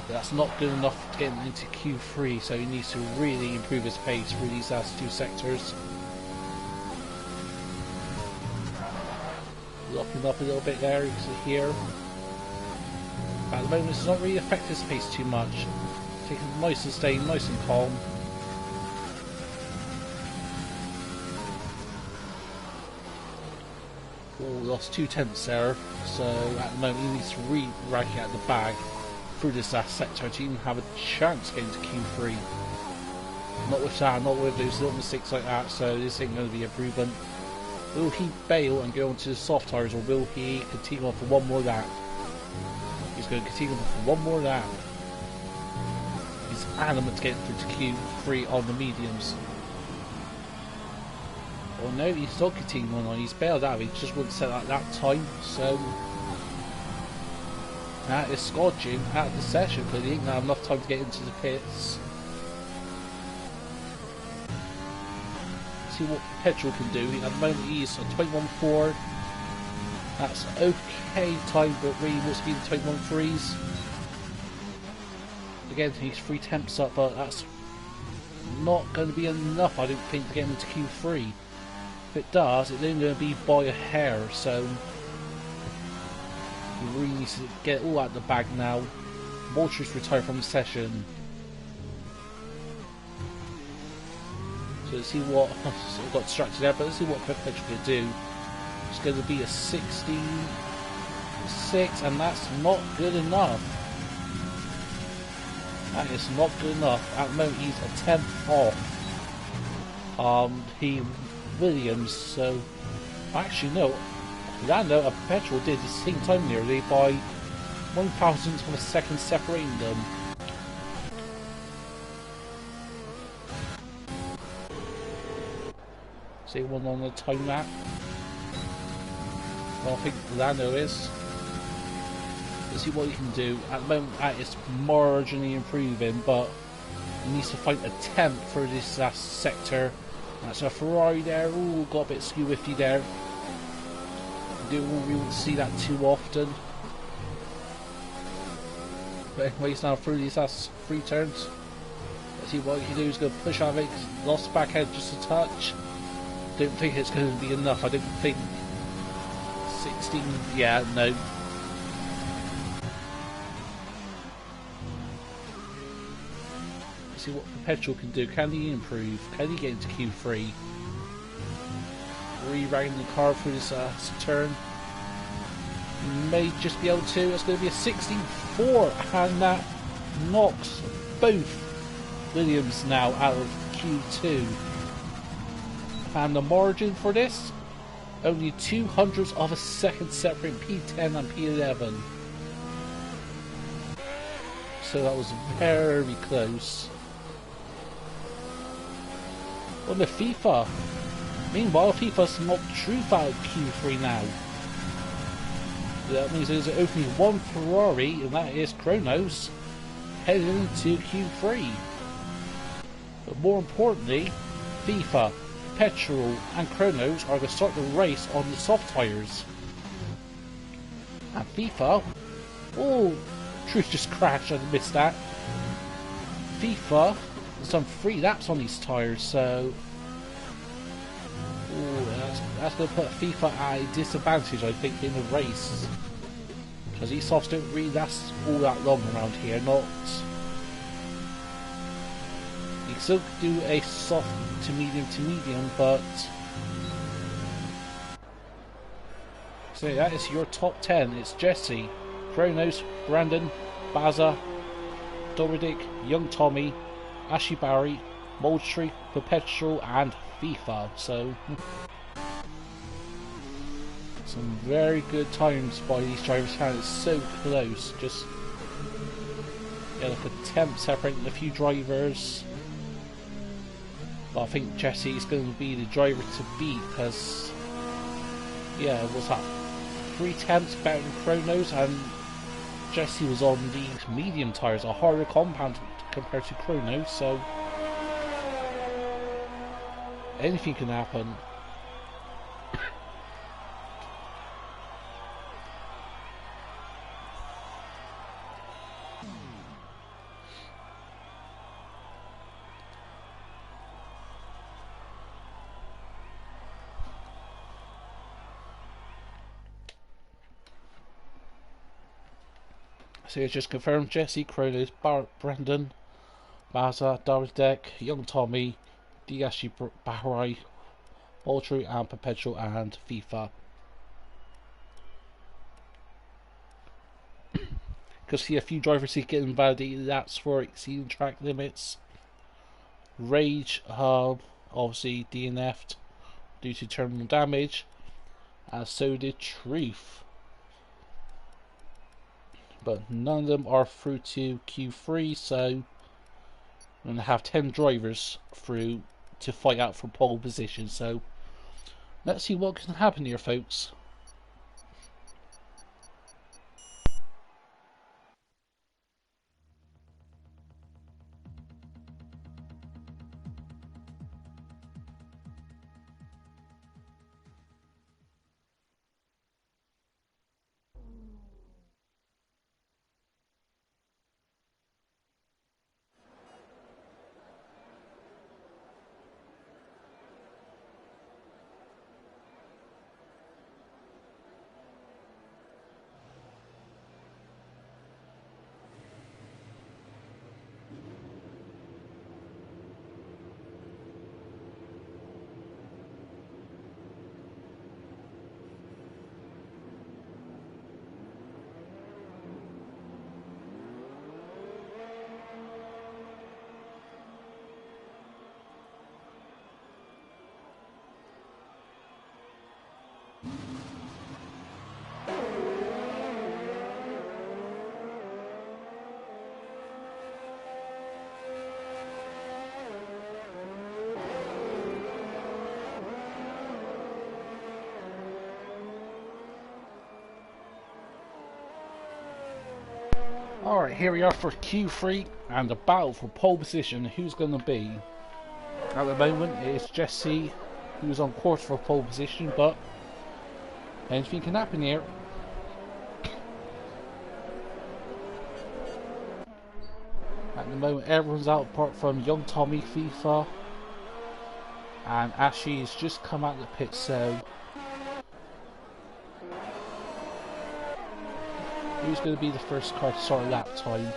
But that's not good enough to get him into Q3, so he needs to really improve his pace through these last 2 sectors. Locking up a little bit there, you can see here. At the moment, this does not really affect his pace too much. Taking it nice and staying nice and calm. Oh, lost 2 tenths there, so at the moment he needs to re-rack it at the bag through this last sector to even have a chance getting to Q3. Not with that, not with those little mistakes like that, so this ain't going to be improvement. Will he bail and go onto the soft tyres, or will he continue on for one more lap? He's going to continue on for one more lap. He's adamant to get through to Q3 on the mediums. Oh no, he's not continuing on, he's bailed out, he just wouldn't set at that time, so that is Scoggin at the session because he ain't gonna have enough time to get into the pits. See what Petrol can do. At the moment he's on 21.4. That's okay time, but really wants to be in 21.3s. Again, he's 3 tenths up, but that's not going to be enough, I don't think, to get him into Q3. If it does, it's only going to be by a hair, so he really needs to get all out of the bag now. Walters retired from the session. So let's see what sort of got distracted there, but let's see what Perpetual can do. It's going to be a 16.6, and that's not good enough. That is not good enough. At the moment, he's a 10th off. Williams, so actually no, Lando and Perpetual did the same time nearly by 1,000th of a second separating them. See one on the time lap. Well, I think Lando is. Let's see what he can do. At the moment, it's marginally improving, but he needs to find a 10th for this last sector. That's a Ferrari there. Ooh, got a bit skew-whiffy there. We won't see that too often. But anyway, he's now through these last 3 turns. Let's see what he can do. He's going to push out of it. Lost back head just a touch. Don't think it's going to be enough. I don't think 16. Yeah, no. See what Perpetual can do. Can he improve? Can he get into Q3? Re-ragging the car through this turn. May just be able to. It's going to be a 16.4, and that knocks both Williams now out of Q2. And the margin for this? Only 0.02 of a second separating P10 and P11. So that was very close. On the FIFA. Meanwhile, FIFA's knocked Truth out of Q3 now. That means there's only one Ferrari, and that is Kronos, heading into Q3. But more importantly, FIFA, Petrol, and Kronos are going to start the race on the soft tyres. And FIFA, oh, Truth just crashed and missed that. FIFA has done 3 laps on these tyres, so That's going to put FIFA at a disadvantage, I think, in the race. Because these softs don't really last all that long around here. Not. You can still do a soft to medium, but. So that is your top 10. It's Jesse, Kronos, Brandon, Baza, Dominic, Young Tommy, Ashley Barry, Moultrie, Perpetual, and FIFA. So. Some very good times by these drivers, and it's so close. Just like a tenth separating a few drivers. But I think Jesse is going to be the driver to beat because, what's that? 3 tenths better than Kronos, and Jesse was on the medium tyres, a harder compound compared to Kronos. So anything can happen. So it's just confirmed Jesse, Kronos, Brandon, Baza, Davidek, Young Tommy, Diashi Bahrai, Moultrie, and Perpetual, and FIFA. Because see a few drivers who get invalidated, that's for exceeding track limits. Rage, obviously DNF'd due to terminal damage, and so did Truth. But none of them are through to Q3, so I'm going to have 10 drivers through to fight out for pole position. So let's see what can happen here, folks. Alright, here we are for Q3 and the battle for pole position. Who's going to be? At the moment it's Jesse who's on course for pole position, but anything can happen here. At the moment everyone's out apart from Young Tommy, FIFA, and Ashley has just come out of the pit, so who's going to be the first car to start lap time?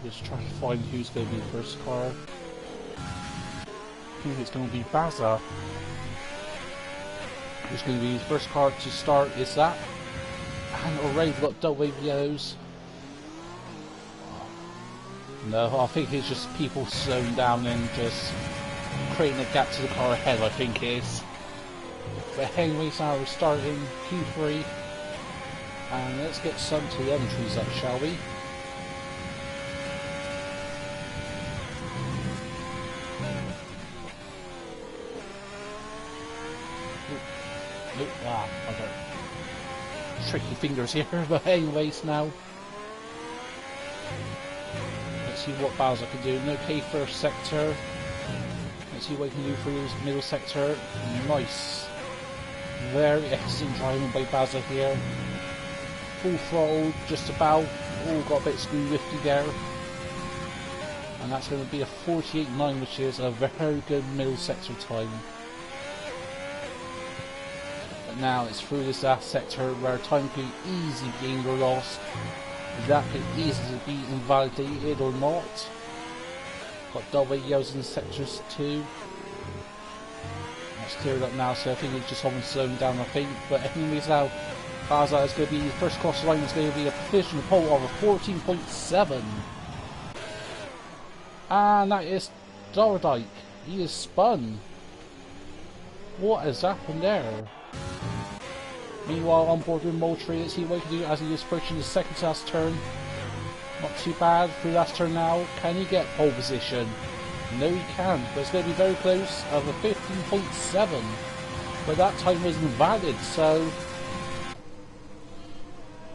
Just trying to find who's going to be the first car. I think it's going to be Baza. Who's going to be the first car to start is that. And already we've got double wave yellows. No, I think it's just people slowing down and just creating a gap to the car ahead, I think it is. But anyways, now we're starting Q3. And let's get some telemetries up, shall we? Nope, I got tricky fingers here, but anyways now. Let's see what Bowser can do. Okay, first sector. Let's see what he can do for his middle sector. Nice. Very excellent driving by Bowser here. Full throttle, just about. all got a bit screwy wifty there. And that's going to be a 48.9, which is a very good middle sector time. But now it's through this last sector where time could easily be gained or lost. That could easily be invalidated or not. Got double yellows in sectors too. That's cleared up now, so I think it's just someone slowing down, I think. But anyways, now Gaza is going to be the first cross line, is going to be a provisional pole of a 14.7. And that is Parabolic. He is spun. What has happened there? Meanwhile, on board with Moultrie, let's see what he can do as he is approaching the second to last turn. Not too bad through last turn now. Can he get pole position? No, he can't, but it's going to be very close of a 15.7. But that time was invalid, so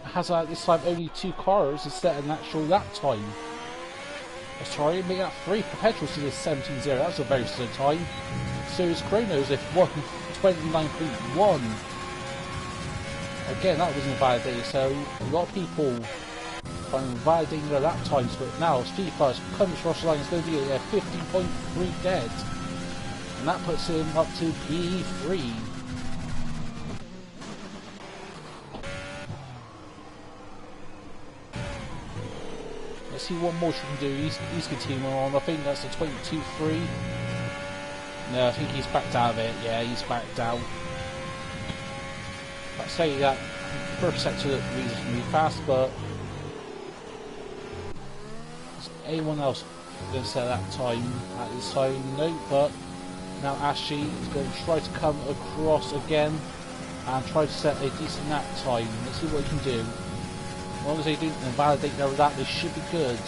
has this time only 2 cars instead of natural lap time. Sorry, make that 3 perpetuals to this 17.0. That's a very slow time. So is Chronos if 1:29.1. Again, that was invalidated, so a lot of people are invalidating their lap times, but now Speedfast comes across the line, it's going to be a 15.3 dead. And that puts him up to P3. Let's see what more he can do. He's continuing on. I think that's a 22.3. No, I think he's backed out of it. Yeah, he's backed out. I'd say that first sector looked reasonably fast, but is anyone else going to set that time at this time? No, but now Ashley is going to try to come across again and try to set a decent lap time. Let's see what he can do. As long as they didn't invalidate their lap, they should be good.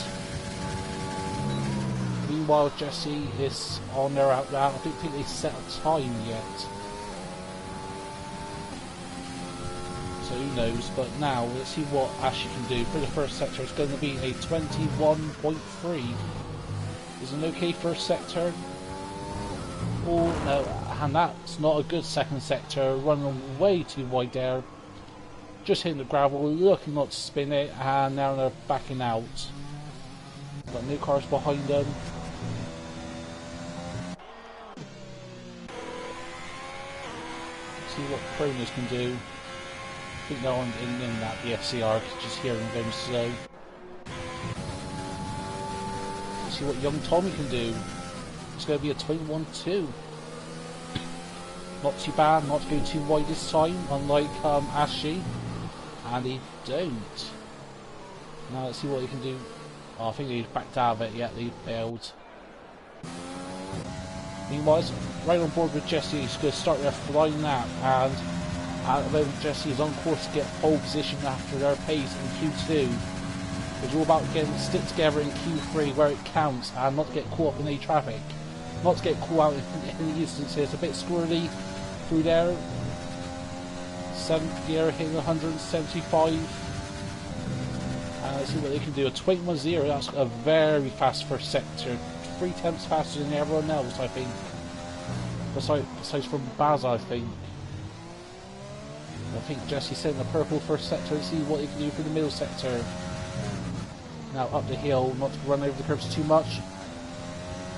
Meanwhile, Jesse is on their out route. I don't think they set a time yet. So who knows, but now let's see what Ashley can do. For the first sector, it's going to be a 21.3. Is an okay first sector? Oh no, and that's not a good second sector. Running way too wide there. Just hitting the gravel, looking not to spin it, and now they're backing out. Got new cars behind them. See what Kronos can do. I think they're in that the FCR, just hearing them slow. Let's see what young Tommy can do. It's going to be a 21.2. Not too bad, not going too wide this time, unlike Ashley. And they don't. Now let's see what he can do. Oh, I think they backed out of it. Yeah, they failed. Meanwhile, right on board with Jesse. He's going to start their flying lap, and at the moment Jesse is on course to get pole position after their pace in Q2. It's all about getting stick together in Q3 where it counts, and not to get caught up in any traffic. Not to get caught out in any instances. A bit squirrely through there. 7th gear hitting 175. Let's see what they can do. A 21.0, that's a very fast first sector. 3 tenths faster than everyone else, I think. Besides from Baz, I think. I think Jesse's setting the purple first sector. Let's see what they can do for the middle sector. Now up the hill, not to run over the curves too much.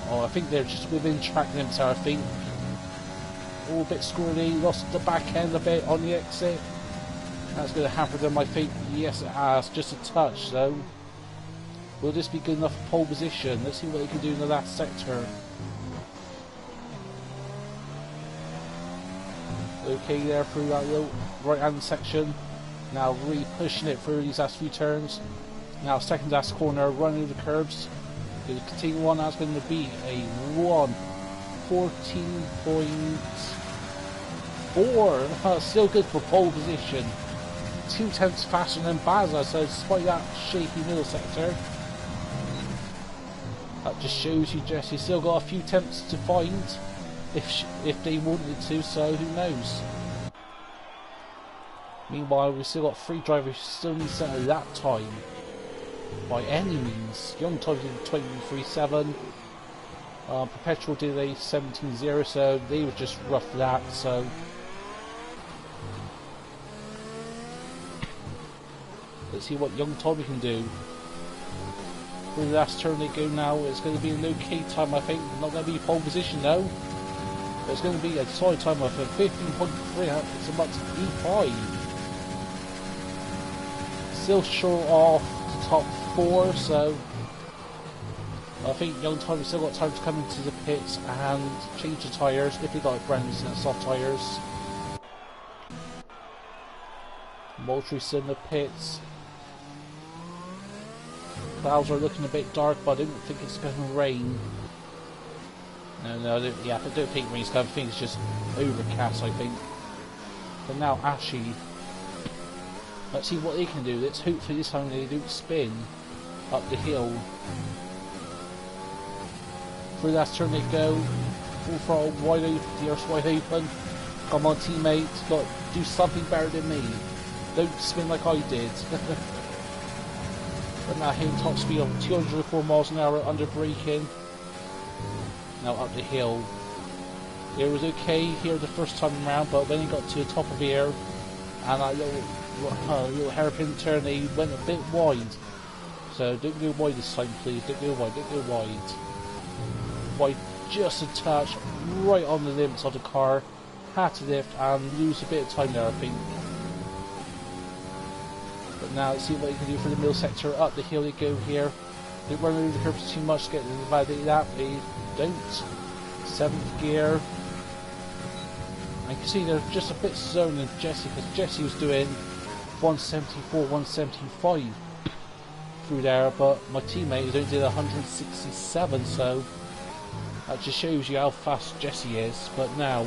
Oh, I think they're just within track limits, I think. All a bit squirrely, lost the back end a bit on the exit. That's going to hamper them, I think. Yes, it has, just a touch, so will this be good enough for pole position? Let's see what they can do in the last sector. Okay, there through that little right hand section. Now really pushing it through these last few turns. Now second last corner, running the curbs. Going to continue on. That's going to be a 1:14.4. Still good for pole position. 2 tenths faster than Baza, so despite that shaky middle sector, that just shows you Jesse still got a few tenths to find if they wanted to, so who knows. Meanwhile, we've still got 3 drivers who still need to set a lap time by any means. Young Tommy did 23.7. Perpetual did a 17.0, so they were just rough laps, so Let's see what young Tommy can do. For the last turn they go now, it's going to be an okay time, I think. Not going to be pole position though. But it's going to be a solid time of 15.3. It's about E5. Still short off the top 4, so I think young Tommy's still got time to come into the pits and change the tyres if he got brand new soft tyres. Moultrie's in the pits. Clouds are looking a bit dark, but I don't think it's going to rain. No, I don't think rain's coming. I think it's just overcast, I think. But now Ashy. Let's see what they can do. Let's hopefully this time they don't spin up the hill. For the last turn they go. Full throttle, wide open, DRS wide open. Come on teammates, got to do something better than me. Don't spin like I did. But now hitting top speed of 204 miles an hour under braking. Now up the hill. It was okay here the first time around, but when he got to the top of here and that little hairpin turn, he went a bit wide. So don't go wide this time, please. Don't go wide. Don't go wide. Wide just a touch, right on the limits of the car. Had to lift and lose a bit of time there, I think. But now let's see what you can do for the middle sector. Up the hill you go here. Don't run over the curves too much to get to validate that, please. Don't. 7th gear. I can see they're just a bit zoned in Jesse, because Jesse was doing 174, 175 through there, but my teammate is only doing 167, so that just shows you how fast Jesse is. But now,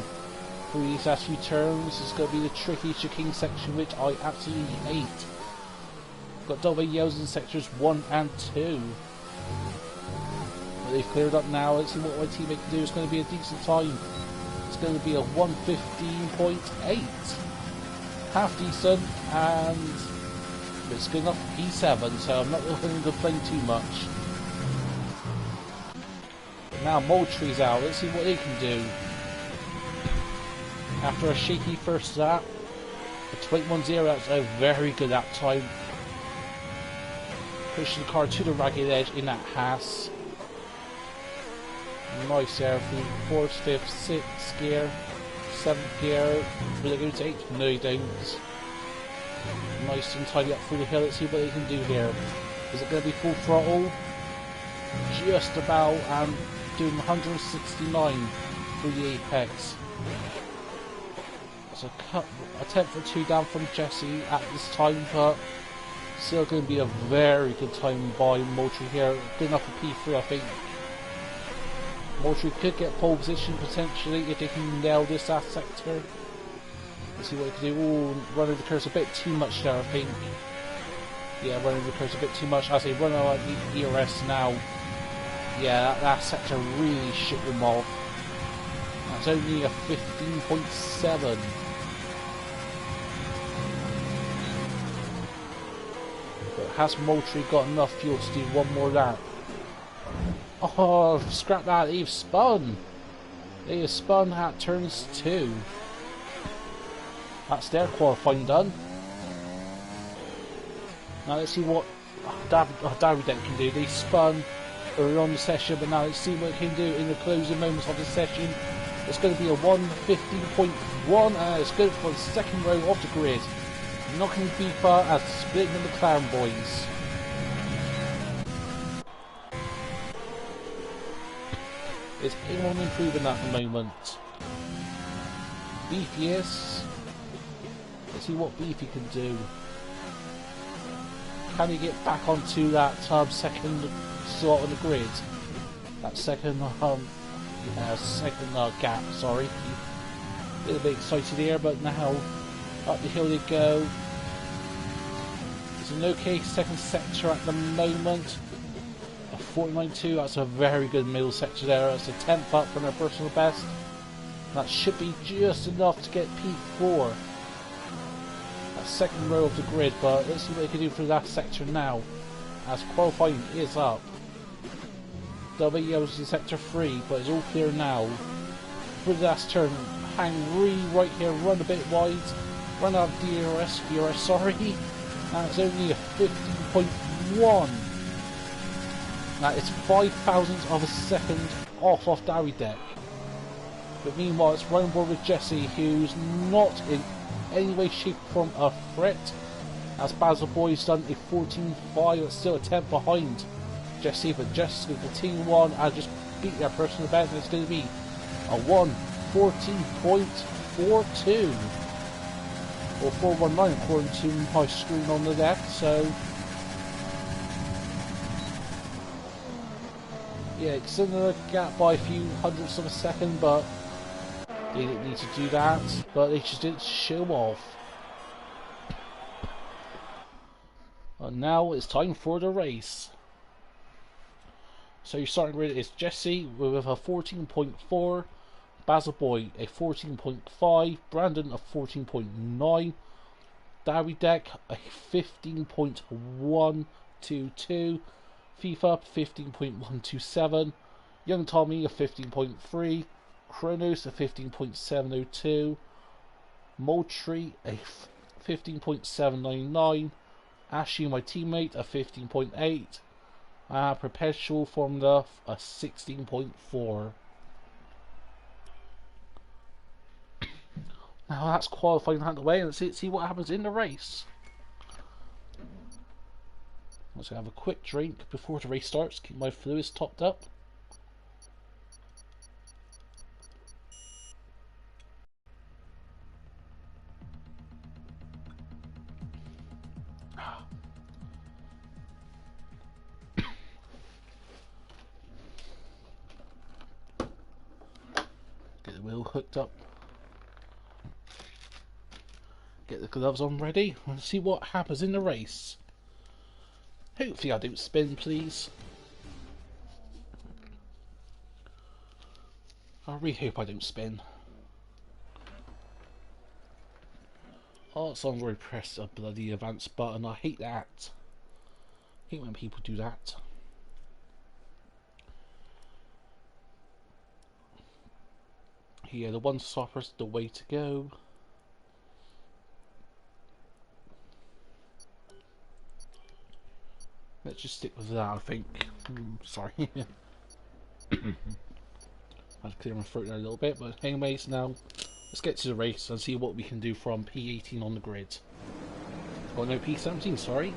for these last few turns, it's going to be the tricky chicane section, which I absolutely hate. Got double yells in sectors 1 and 2. But they've cleared up now. Let's see what my teammate can do. It's going to be a decent time. It's going to be a 115.8. Half decent, and it's good enough for P7, so I'm not going to complain too much. But now Moultrie's out. Let's see what they can do. After a shaky first lap, a 21.0, that's a very good lap time. Pushing the car to the ragged edge in that Haas. Nice there through 4th, 5th, 6th gear, 7th gear. Will they go to 8th? No, they don't. Nice and tidy up through the hill. Let's see what they can do here. Is it going to be full throttle? Just about, and doing 169 through the apex. That's a tenth or 2 down from Jesse at this time, but still going to be a very good time by Moultrie here. Good enough for P3, I think. Moultrie could get pole position potentially if they can nail this last sector. Let's see what they can do. Ooh, running the curves a bit too much there, I think. Yeah, running the curves a bit too much. As they run out the ERS now. Yeah, that sector really shook them off. That's only a 15.7. But has Moultrie got enough fuel to do one more lap? Oh, scrap that, they've spun! They have spun at turns 2. That's their qualifying done. Now let's see what David can do. They spun early on the session, but now let's see what they can do in the closing moments of the session. It's going to be a 115.1, and it's good for the second row of the grid. Knocking FIFA as splitting the McLaren boys. Is anyone improving at the moment? Beefy is. Let's see what Beefy can do. Can he get back onto that second slot on the grid? That second gap, sorry. A little bit excited here, but now up the hill they go. It's an okay second sector at the moment. 49.2, that's a very good middle sector there. That's a 10th up from their personal best. That should be just enough to get P4. That second row of the grid, but let's see what they can do for that sector now, as qualifying is up. W in sector 3, but it's all clear now. For the last turn, hang really right here, run a bit wide, run out of DRS, sorry. That's only a 15.1. That is 5,000th of a second off Davidek. But meanwhile, it's running board with Jesse, who's not in any way, shape, or form a threat. As Basil Boy's done a 14.5, it's still a 10 behind Jesse, but Jesse's going to continue on and just beat their personal best, and it's going to be a 1:14.42. Or 4:19 according to my screen on the left, so yeah, extending the gap by a few hundredths of a second, but they didn't need to do that, but they just didn't show off. And now it's time for the race. So you're starting with is Jesse with a 14.4, Basil Boy a 14.5, Brandon a 14.9, Davidek a 15.122, FIFA 15.127, Young Tommy a 15.3, Kronos a 15.702, Moultrie a 15.799, Ashley, my teammate, a 15.8, Perpetual Formula a 16.4. Now that's qualifying out of the way, and let's see what happens in the race. Let's have a quick drink before the race starts, keep my fluids topped up. Get the wheel hooked up. Get the gloves on ready, and see what happens in the race. Hopefully I don't spin, please. I really hope I don't spin. Oh, someone's already pressed a bloody advance button. I hate that. I hate when people do that. Yeah, the one stopper's the way to go. Let's just stick with that, I think. Sorry. I had to clear my throat there a little bit, but anyways, now let's get to the race and see what we can do from P18 on the grid. Oh no, P17, sorry.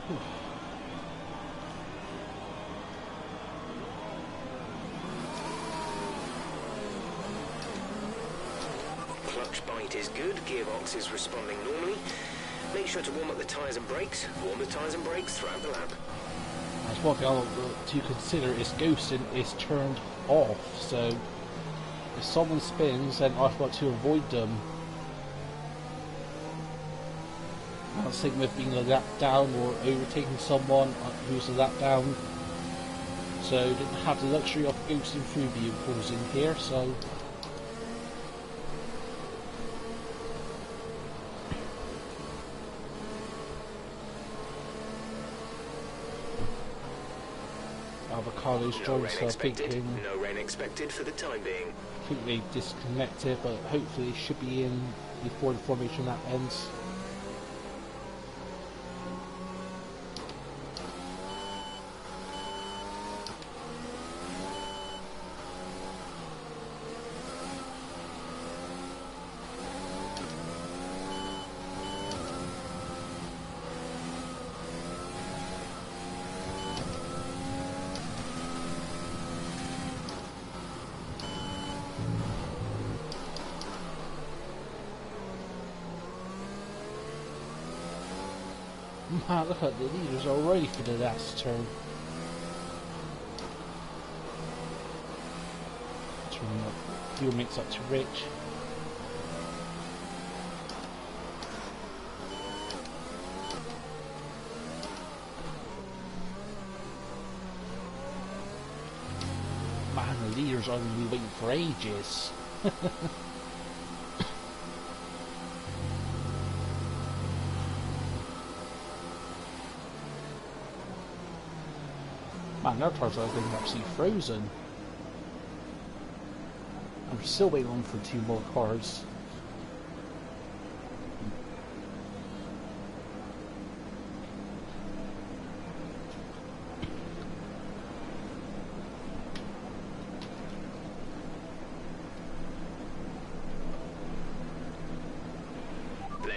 Whew. Clutch bite is good, gearbox is responding normally. Make sure to warm up the tyres and brakes. Warm the tyres and brakes throughout the lap. That's one thing I want to consider is ghosting is turned off, so if someone spins then I've got to avoid them. I was thinking of being a lap down or overtaking someone who's a lap down, so didn't have the luxury of ghosting through vehicles in here, so avocados joints are thinking no rain expected for the time being. I think they disconnected, but hopefully it should be in before the formation lap ends. Man, look at the leaders already for the last turn. Turning up, fuel mix up to rich. Man, the leaders are going to be waiting for ages. Man, their cars are getting absolutely frozen. I'm still waiting on for 2 more cars.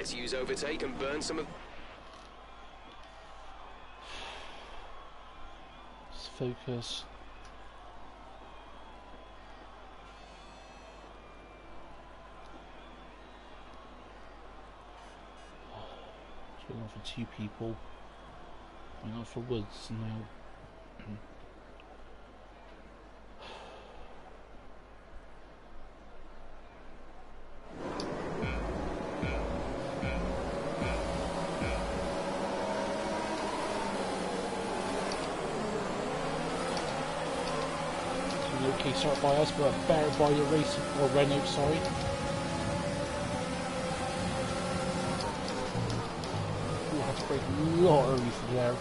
Let's use overtake and burn some of... Just focus. Just waiting for 2 people. Waiting for Woods now. Okay, start by us, but better by the race or Renault, sorry. We'll have to brake a lot early for there.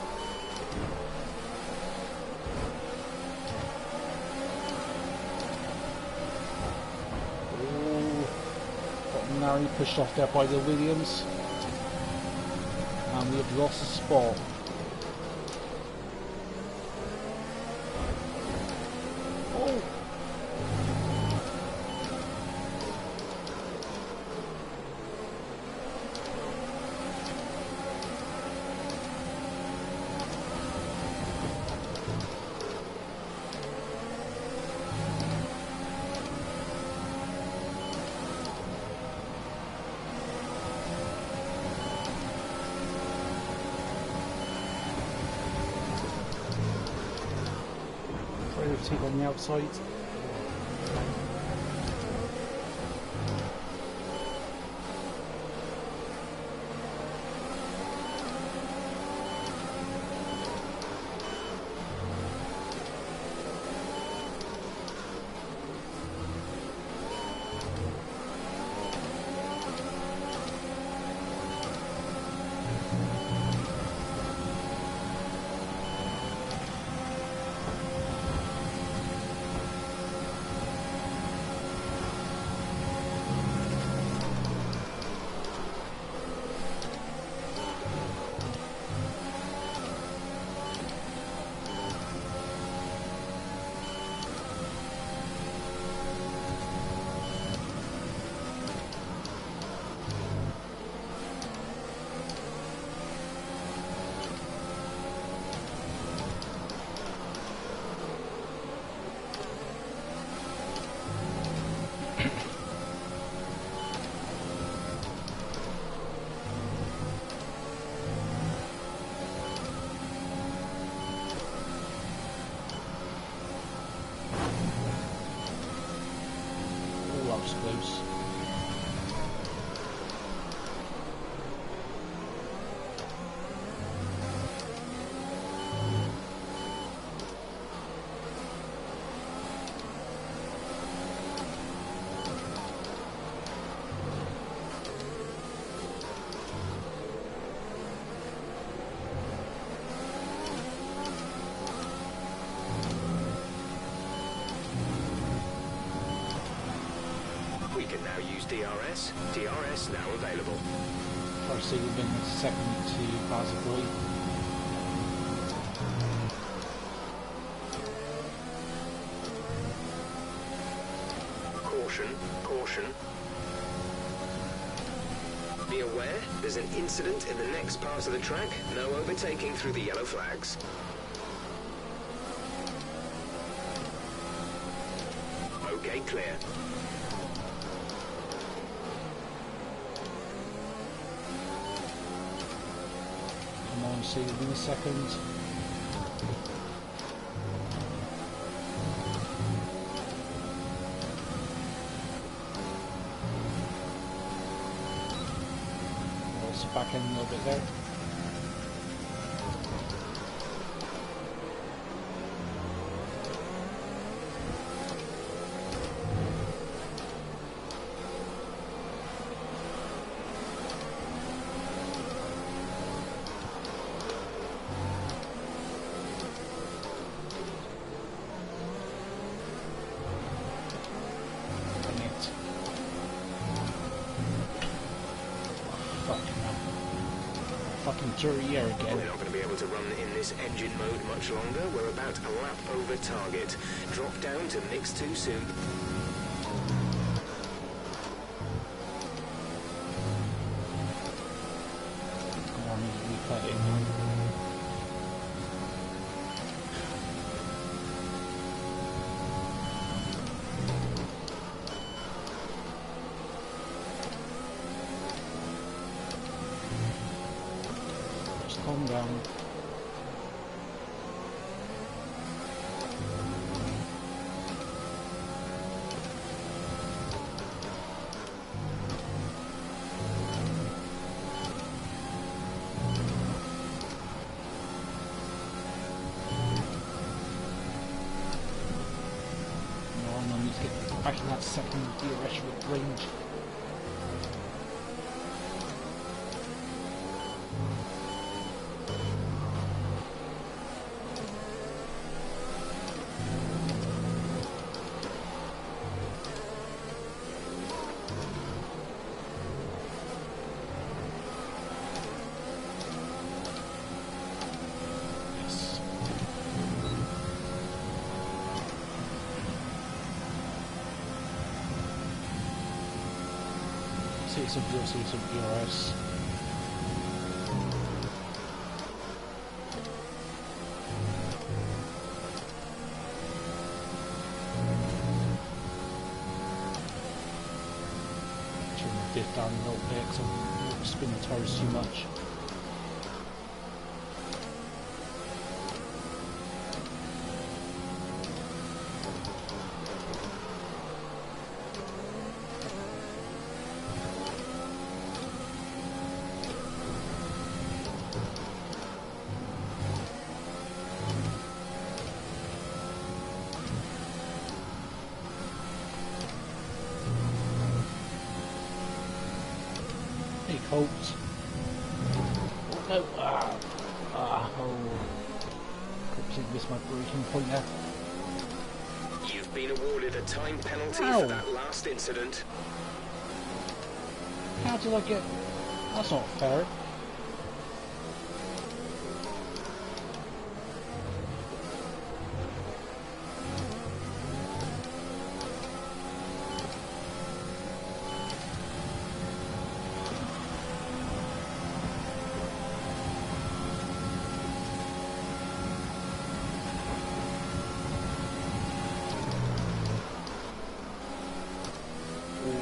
Oh, got narrowly pushed off there by the Williams, and we have lost a spot. Take on the outside. Close. We can now use DRS. DRS now available. First thing we've been second to Parabolic. Caution, caution. Be aware, there's an incident in the next part of the track. No overtaking through the yellow flags. Okay, clear. Come on, see in a second. Also back in a little bit there. Fucking dirty air again. We're not going to be able to run in this engine mode much longer. We're about a lap over target. Drop down to mix too soon. pathetic, man. Just calm down. Back in that second DRS range. Yes. See some DRS. Turn the diff down a little bit because I'm spinning the tires too much. Hey, Colts. Oh, no. Oh. Completely missed my braking point there. You've been awarded a time penalty Ow. for that last incident. How did I get... That's not fair.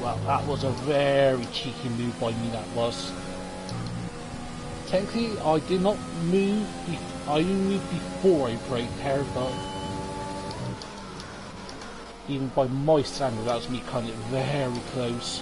Well, that was a very cheeky move by me, that was. Technically, I did not move, I moved before I braked there, but even by my standard, that was me cutting it very close.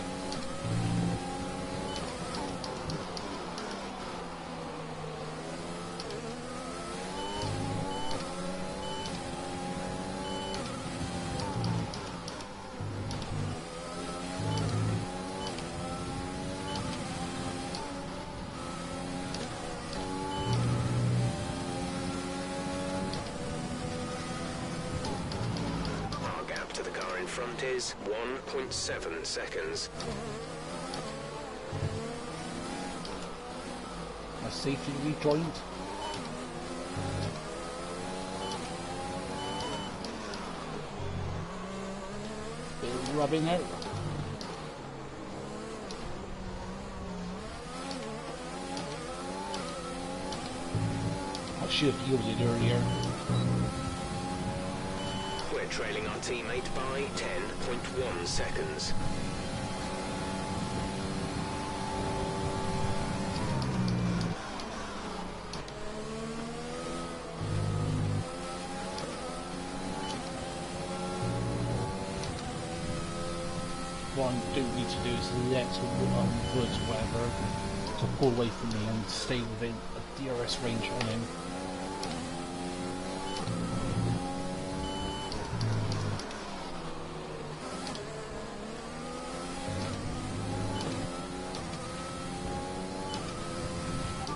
Front is 1.7 seconds. My safety rejoined. Bit of rubbing out. I should have yielded earlier. We're trailing our teammate by 10.1 seconds. What I do need to do is let Woods or whatever to pull away from me and stay within a DRS range on him.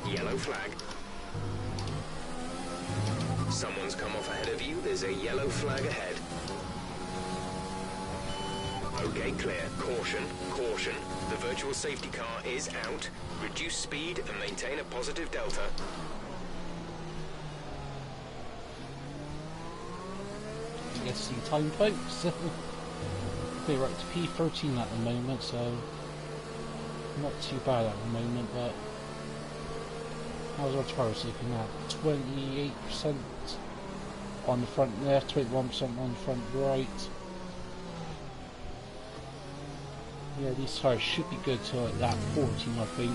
Yellow flag. Someone's come off ahead of you. There's a yellow flag ahead. Okay, clear. Caution, caution. The virtual safety car is out. Reduce speed and maintain a positive delta. Yes, see time folks. We're up to P13 at the moment, so not too bad at the moment, but How's our tires looking at? 28% on the front left, 21% on the front right. Yeah, these tires should be good to like that 14, I think.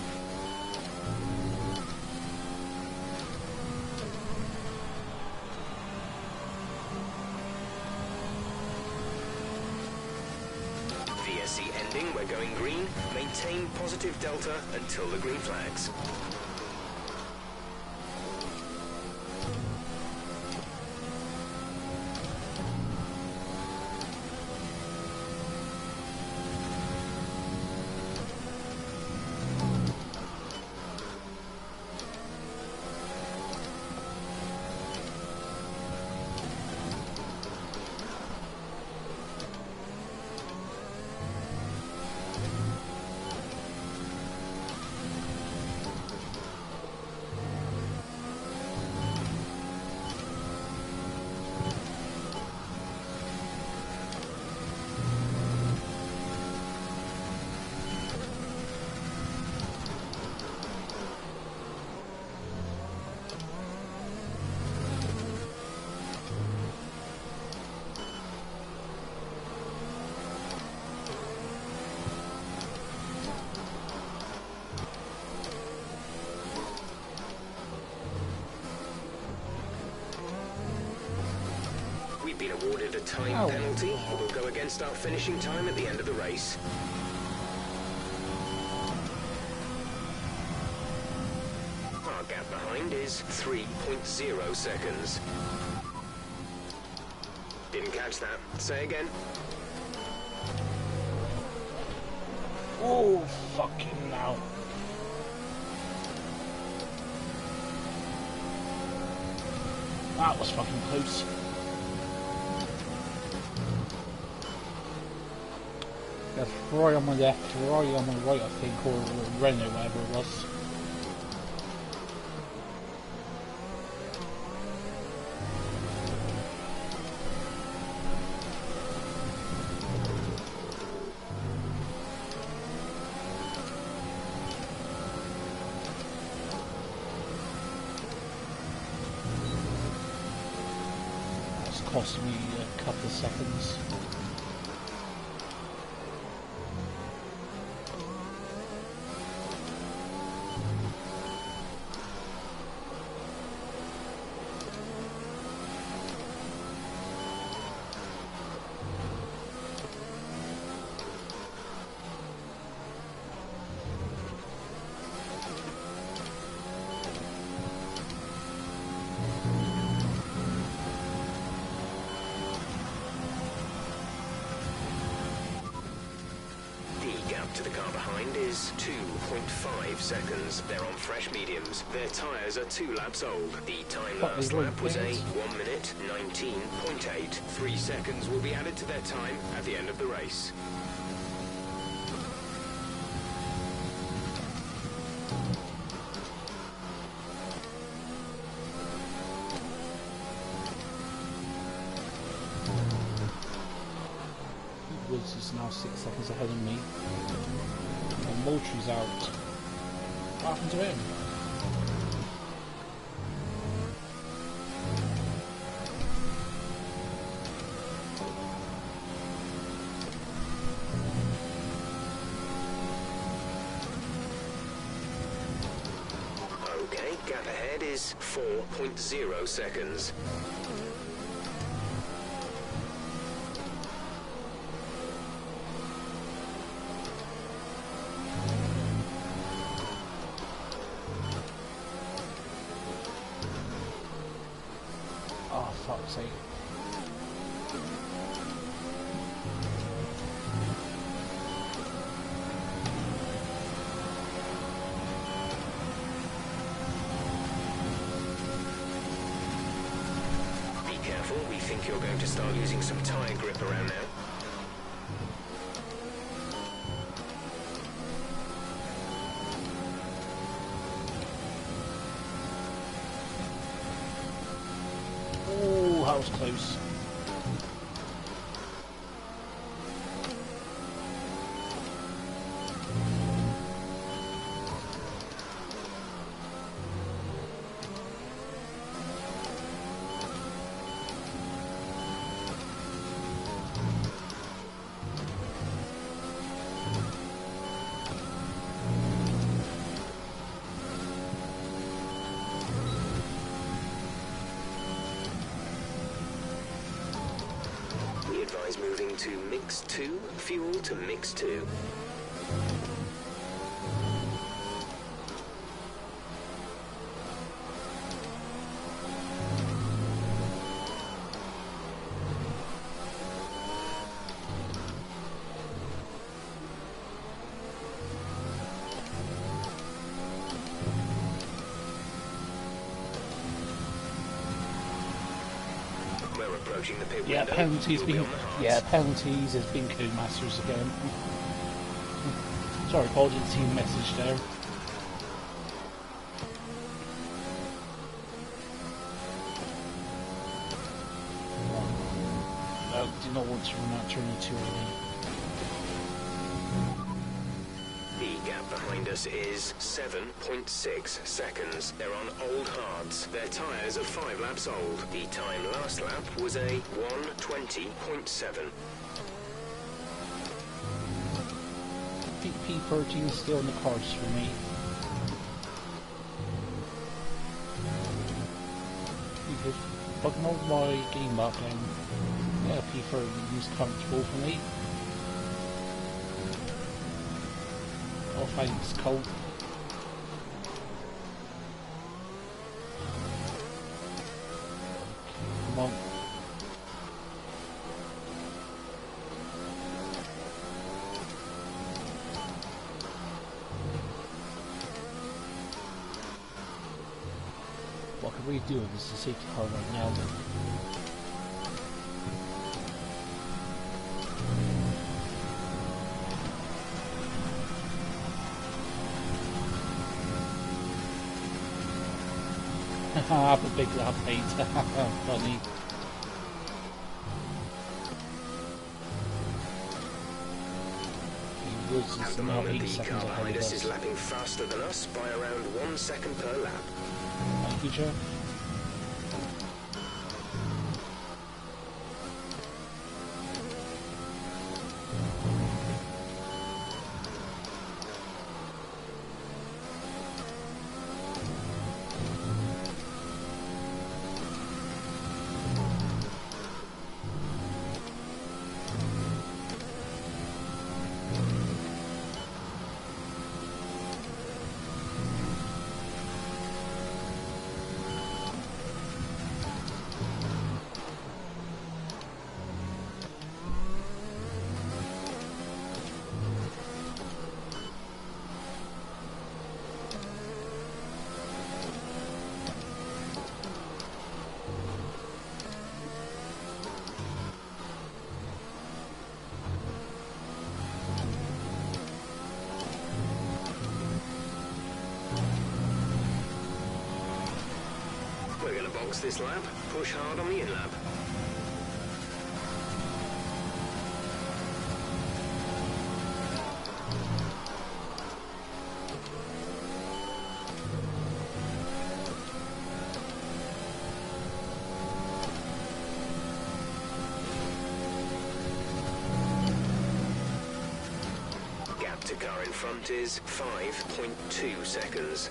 VSC ending, we're going green. Maintain positive delta until the green flags. Been awarded a time penalty. It will go against our finishing time at the end of the race. Our gap behind is 3.0 seconds. Didn't catch that. Say again. Oh, fucking now. That was fucking close. That's Ferrari on my left, Ferrari on my right, I think, or Renault, whatever it was. That's cost me a couple of seconds. To the car behind is 2.5 seconds. They're on fresh mediums. Their tyres are 2 laps old. The time last lap was a 1 minute 19.8. 3 seconds will be added to their time at the end of the race. Woods is now 6 seconds ahead of me. And Moultrie's out. What happened to him? Okay, gap ahead is 4.0 seconds. Oh, fuck's sake. Be careful, we think you're going to start losing some tyre grip around now. Oh, that was close. to mix 2, fuel to mix 2. Approaching the pit window. Penalties has been Codemasters again. Sorry, Paul, didn't see the message there. I do not want to run out turning too early. The gap behind us is 7.6 seconds. They're on old hards. Their tyres are 5 laps old. The time last lap was a 1:20.7. I think P13 is still in the cards for me. Because if I can hold my game up, then yeah, P13 is comfortable for me. Oh, thanks, Colt. Come on. What can we do with this safety car right now? Have a big lap, mate. Funny. At the moment, the car behind us is lapping faster than us by around 1 second per lap. Thank you, Joe. We're going to box this lap, push hard on the in-lap. Gap to car in front is 5.2 seconds.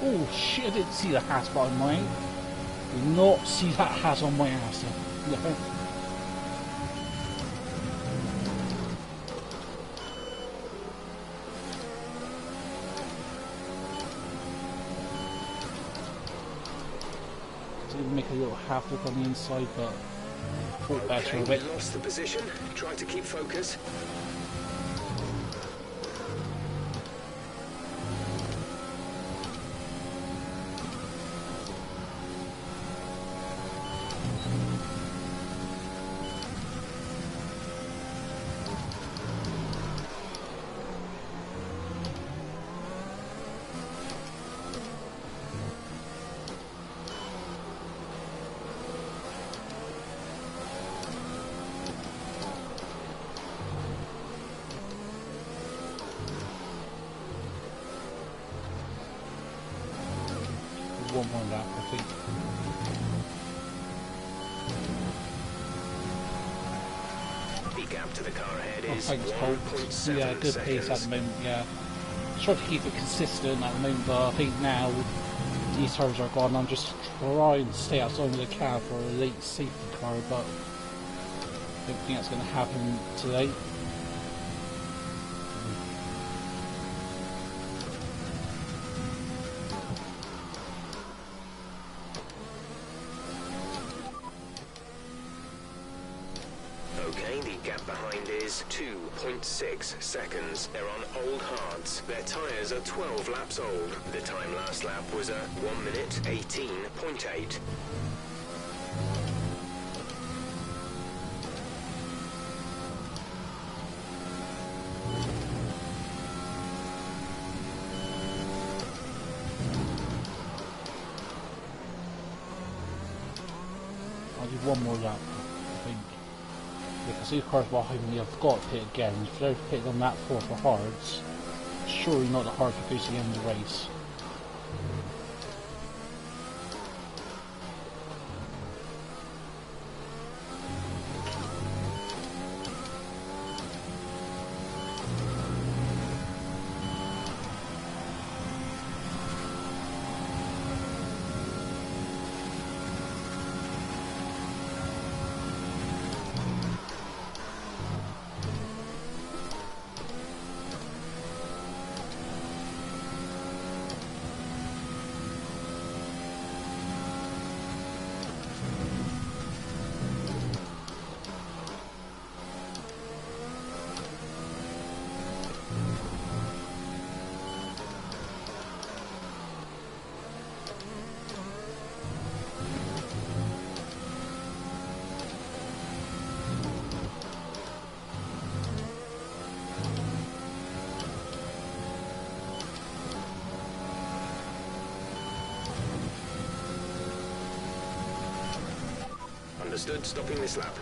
Oh shit, I didn't see the hat by mine. Did not see that hat on my ass. Didn't make a little half look on the inside, but thought better of it. Lost the position. Try to keep focus. One more lap, I think. The gap to the car ahead is Thanks, Paul. 1.7 Yeah, good pace at the moment, yeah. Try to keep it consistent at the moment, but I think now these tires are gone. I'm just trying to stay as long as I can for a late safety car, but I don't think that's going to happen today. Okay, the gap behind is 2.6 seconds. They're on old hards. Their tyres are 12 laps old. The time last lap was a 1 minute 18.8. I'll do one more lap, I think. Because these cars behind me have got to pit again. If they're pitting on lap 4 for hards, surely not the hard that goes to the end of the race. Understood, stopping this lap.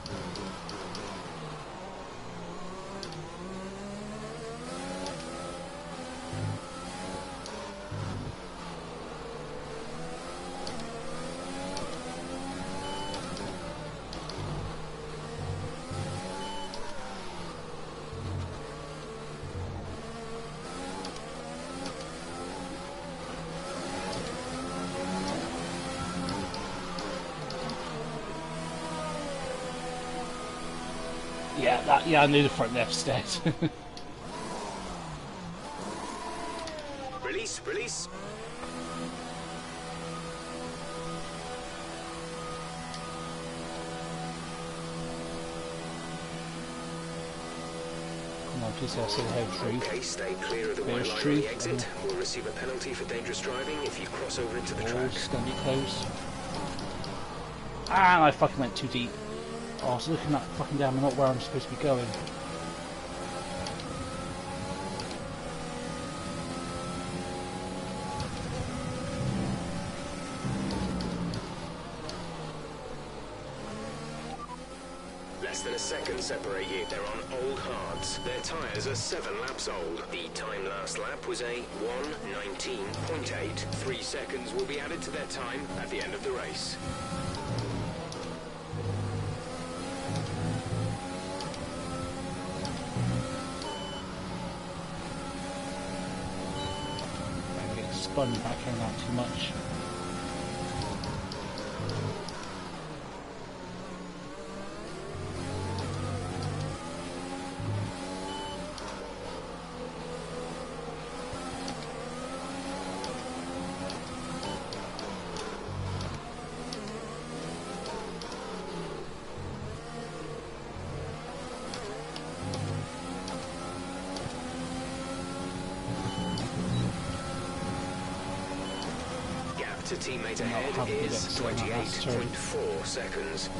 Yeah, I knew the front left's dead. Release, release. Come on, please say head tree. Okay, stay clear of the white line on the exit. We'll receive a penalty for dangerous driving if you cross over into the track. It's gonna be close. And I fucking went too deep. Oh, I was looking that fucking down, not where I'm supposed to be going. Less than a second separate you. They're on old hards. Their tyres are 7 laps old. The time last lap was a 1:19.8. 3 seconds will be added to their time at the end of the race. Spun back in that too much. to teammate not ahead have a good is exit on that last turn. 28.4 seconds.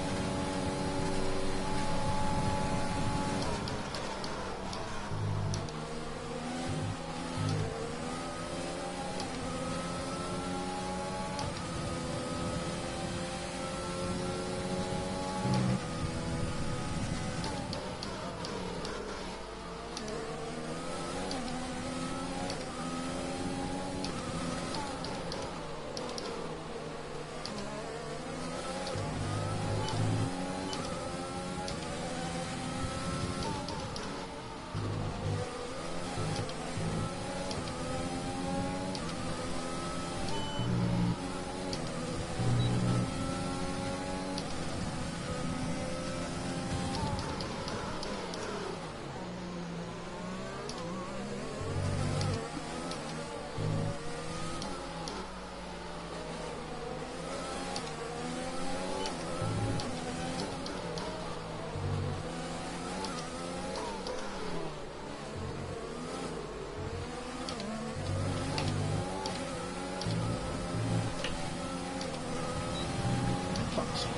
Fuck's sake.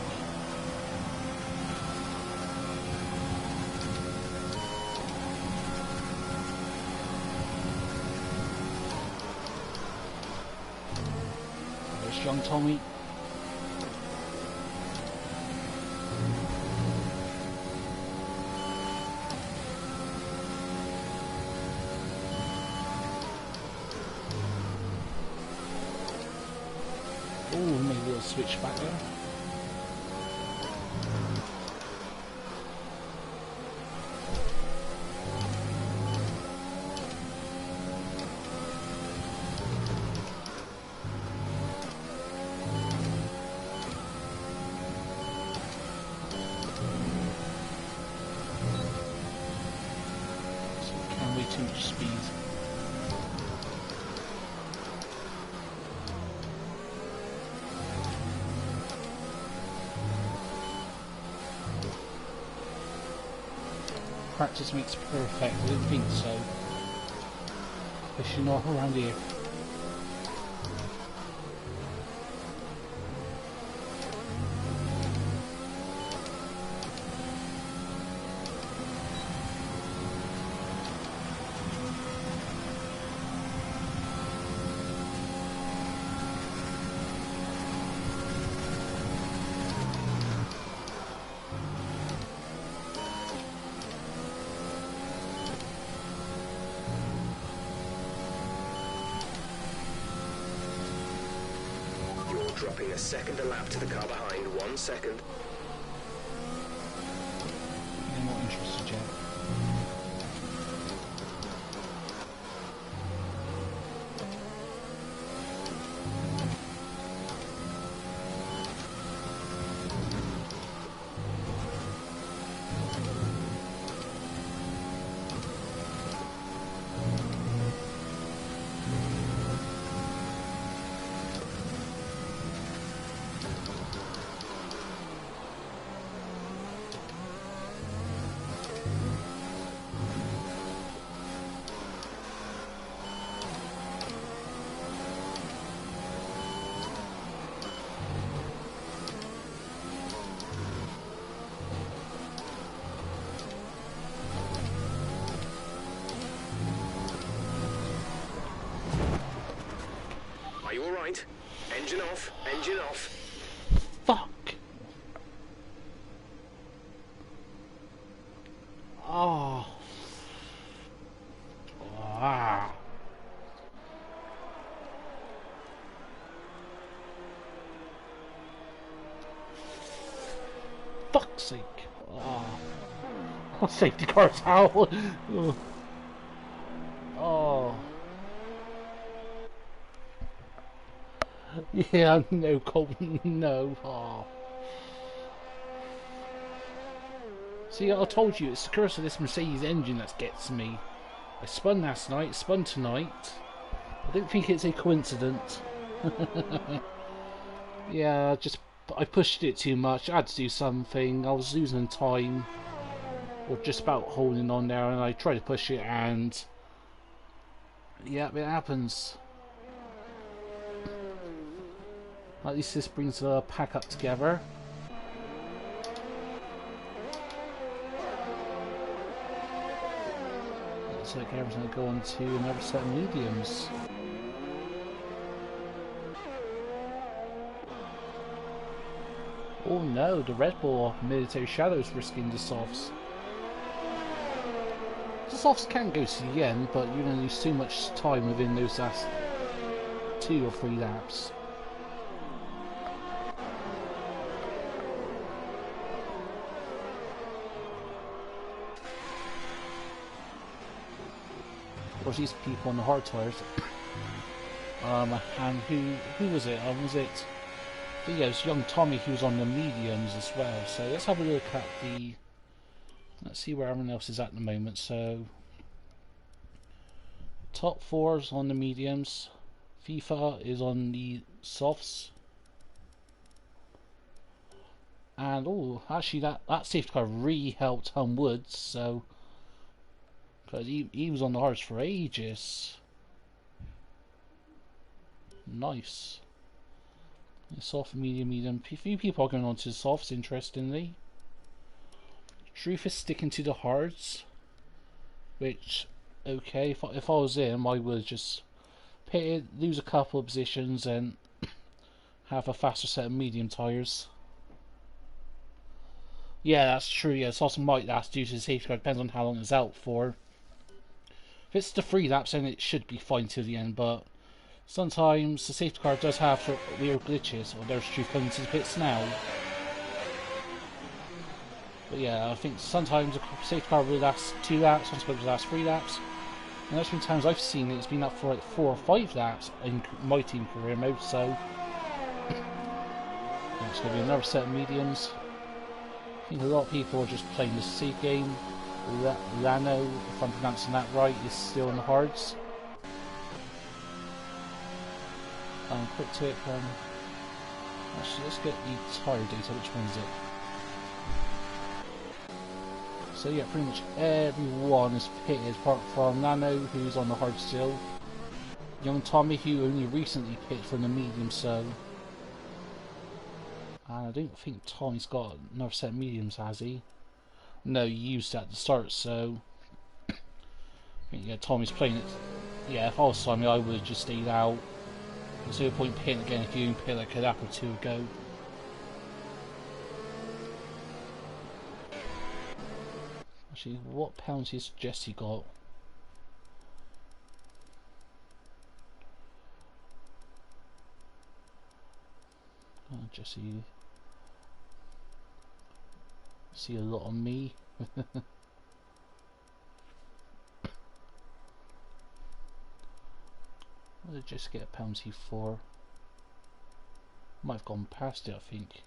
There's young Tommy. Oh, maybe a little switch back there. Way too much speed. Practice makes perfect. I don't think so. Especially not around here. Dropping a second a lap to the car behind, 1 second. I'm not interested yet. Are you alright? Engine off, engine off. Fuck! Oh. Ah. Fuck's sake. Oh. Safety car towel. Oh. Yeah, no, Colton, no. Oh. See, I told you, it's the curse of this Mercedes engine that gets me. I spun last night, spun tonight. I don't think it's a coincidence. Yeah, I pushed it too much. I had to do something. I was losing time, or just about holding on there, and I tried to push it, and yeah, it happens. At least this brings the pack up together. Looks like everyone's going to go on to another set of mediums. Oh no, the Red Bull Military Shadows risking the softs. The softs can go to the end, but you're going to lose too much time within those last 2 or 3 laps. Of course, these people on the hard tires. And who was it? Was it? But yeah, it was young Tommy who was on the mediums as well. So let's have a look at the. Let's see where everyone else is at the moment. So top 4's on the mediums. FIFA is on the softs. And oh, actually that safety car really helped Woods. So because he was on the hards for ages. Nice. Soft, medium. A few people are going on to the softs, interestingly. Truth is sticking to the hards. Which, okay, if I was him, I would just pit, lose a couple of positions, and have a faster set of medium tyres. Yeah, that's true. Yeah, it's also might last due to the safety car. Depends on how long it's out for. If it's the 3 laps, then it should be fine till the end, but sometimes the safety car does have weird glitches. Or there's Truth coming to the pits now. But yeah, I think sometimes the safety car will last 2 laps, sometimes it will last 3 laps. And there's been times I've seen it's been up for like 4 or 5 laps in my team career mode, so it's going to be another set of mediums. I think a lot of people are just playing the safe game. Lano, if I'm pronouncing that right, is still on the hards. Quick tip, actually let's get the tyre data, which one is it? So yeah, pretty much everyone is pitted apart from Nano, who's on the hard still. Young Tommy, who only recently pitted from the medium, so and I don't think Tommy's got another set of mediums, has he? No, he used it at the start, so I think yeah, Tommy's playing it. Yeah, if I was Tommy, I would have just stayed out. There's no point pitting again if you can pit like a lap or 2 ago. Actually, what penalty has Jesse got? Oh, Jesse. See a lot on me. What did Jesse get a penalty for? Might have gone past it, I think.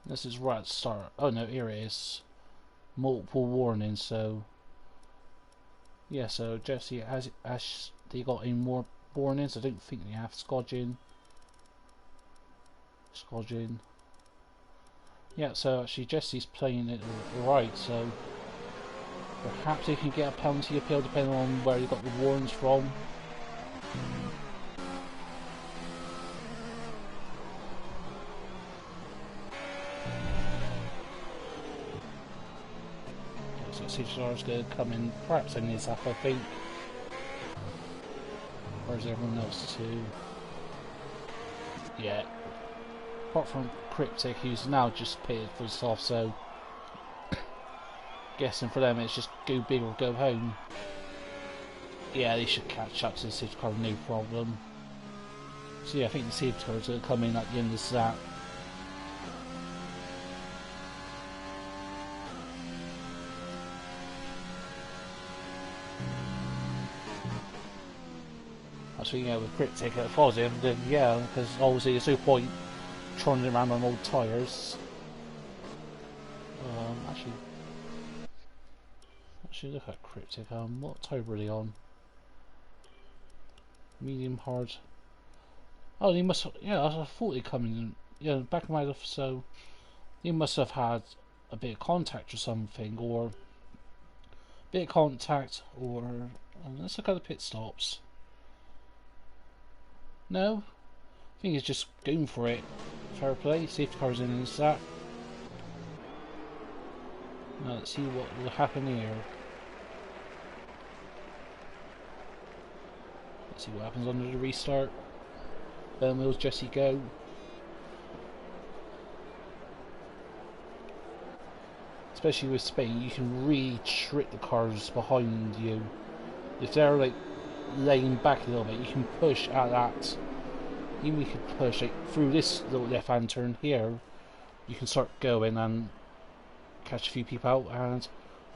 This is right at the start. Oh no, here it is. Multiple warnings, so yeah, so Jesse has they got any more warnings? I don't think they have. Scodging. Yeah, so actually Jesse's playing it right, so perhaps he can get a penalty appeal depending on where he got the warnings from. So CHR is going to come in perhaps in this up, I think. Where's everyone else too? Yeah. Apart from Cryptic, who's now just pitted for his off, so guessing for them it's just go big or go home. Yeah, they should catch up to the safety car no problem. So yeah, I think the safety car is going to come in at the end of this lap. Actually, yeah, with Cryptic, if I was him, then yeah, because obviously there's no point trotting around on old tyres. Actually look at Cryptic. What tyre were they on? Medium hard. Oh, they must. Yeah, I thought they come in. Yeah, back of my life. So they must have had a bit of contact or something, or a bit of contact, or let's look at the pit stops. No, I think he's just going for it. Fair play. Safety car's in and that. Now let's see what will happen here. Let's see what happens under the restart. Wheels Jesse go. Especially with Spain, you can really trick the cars behind you. If they're like laying back a little bit, you can push at that. Even you can push like through this little left-hand turn here. You can start going and catch a few people out. And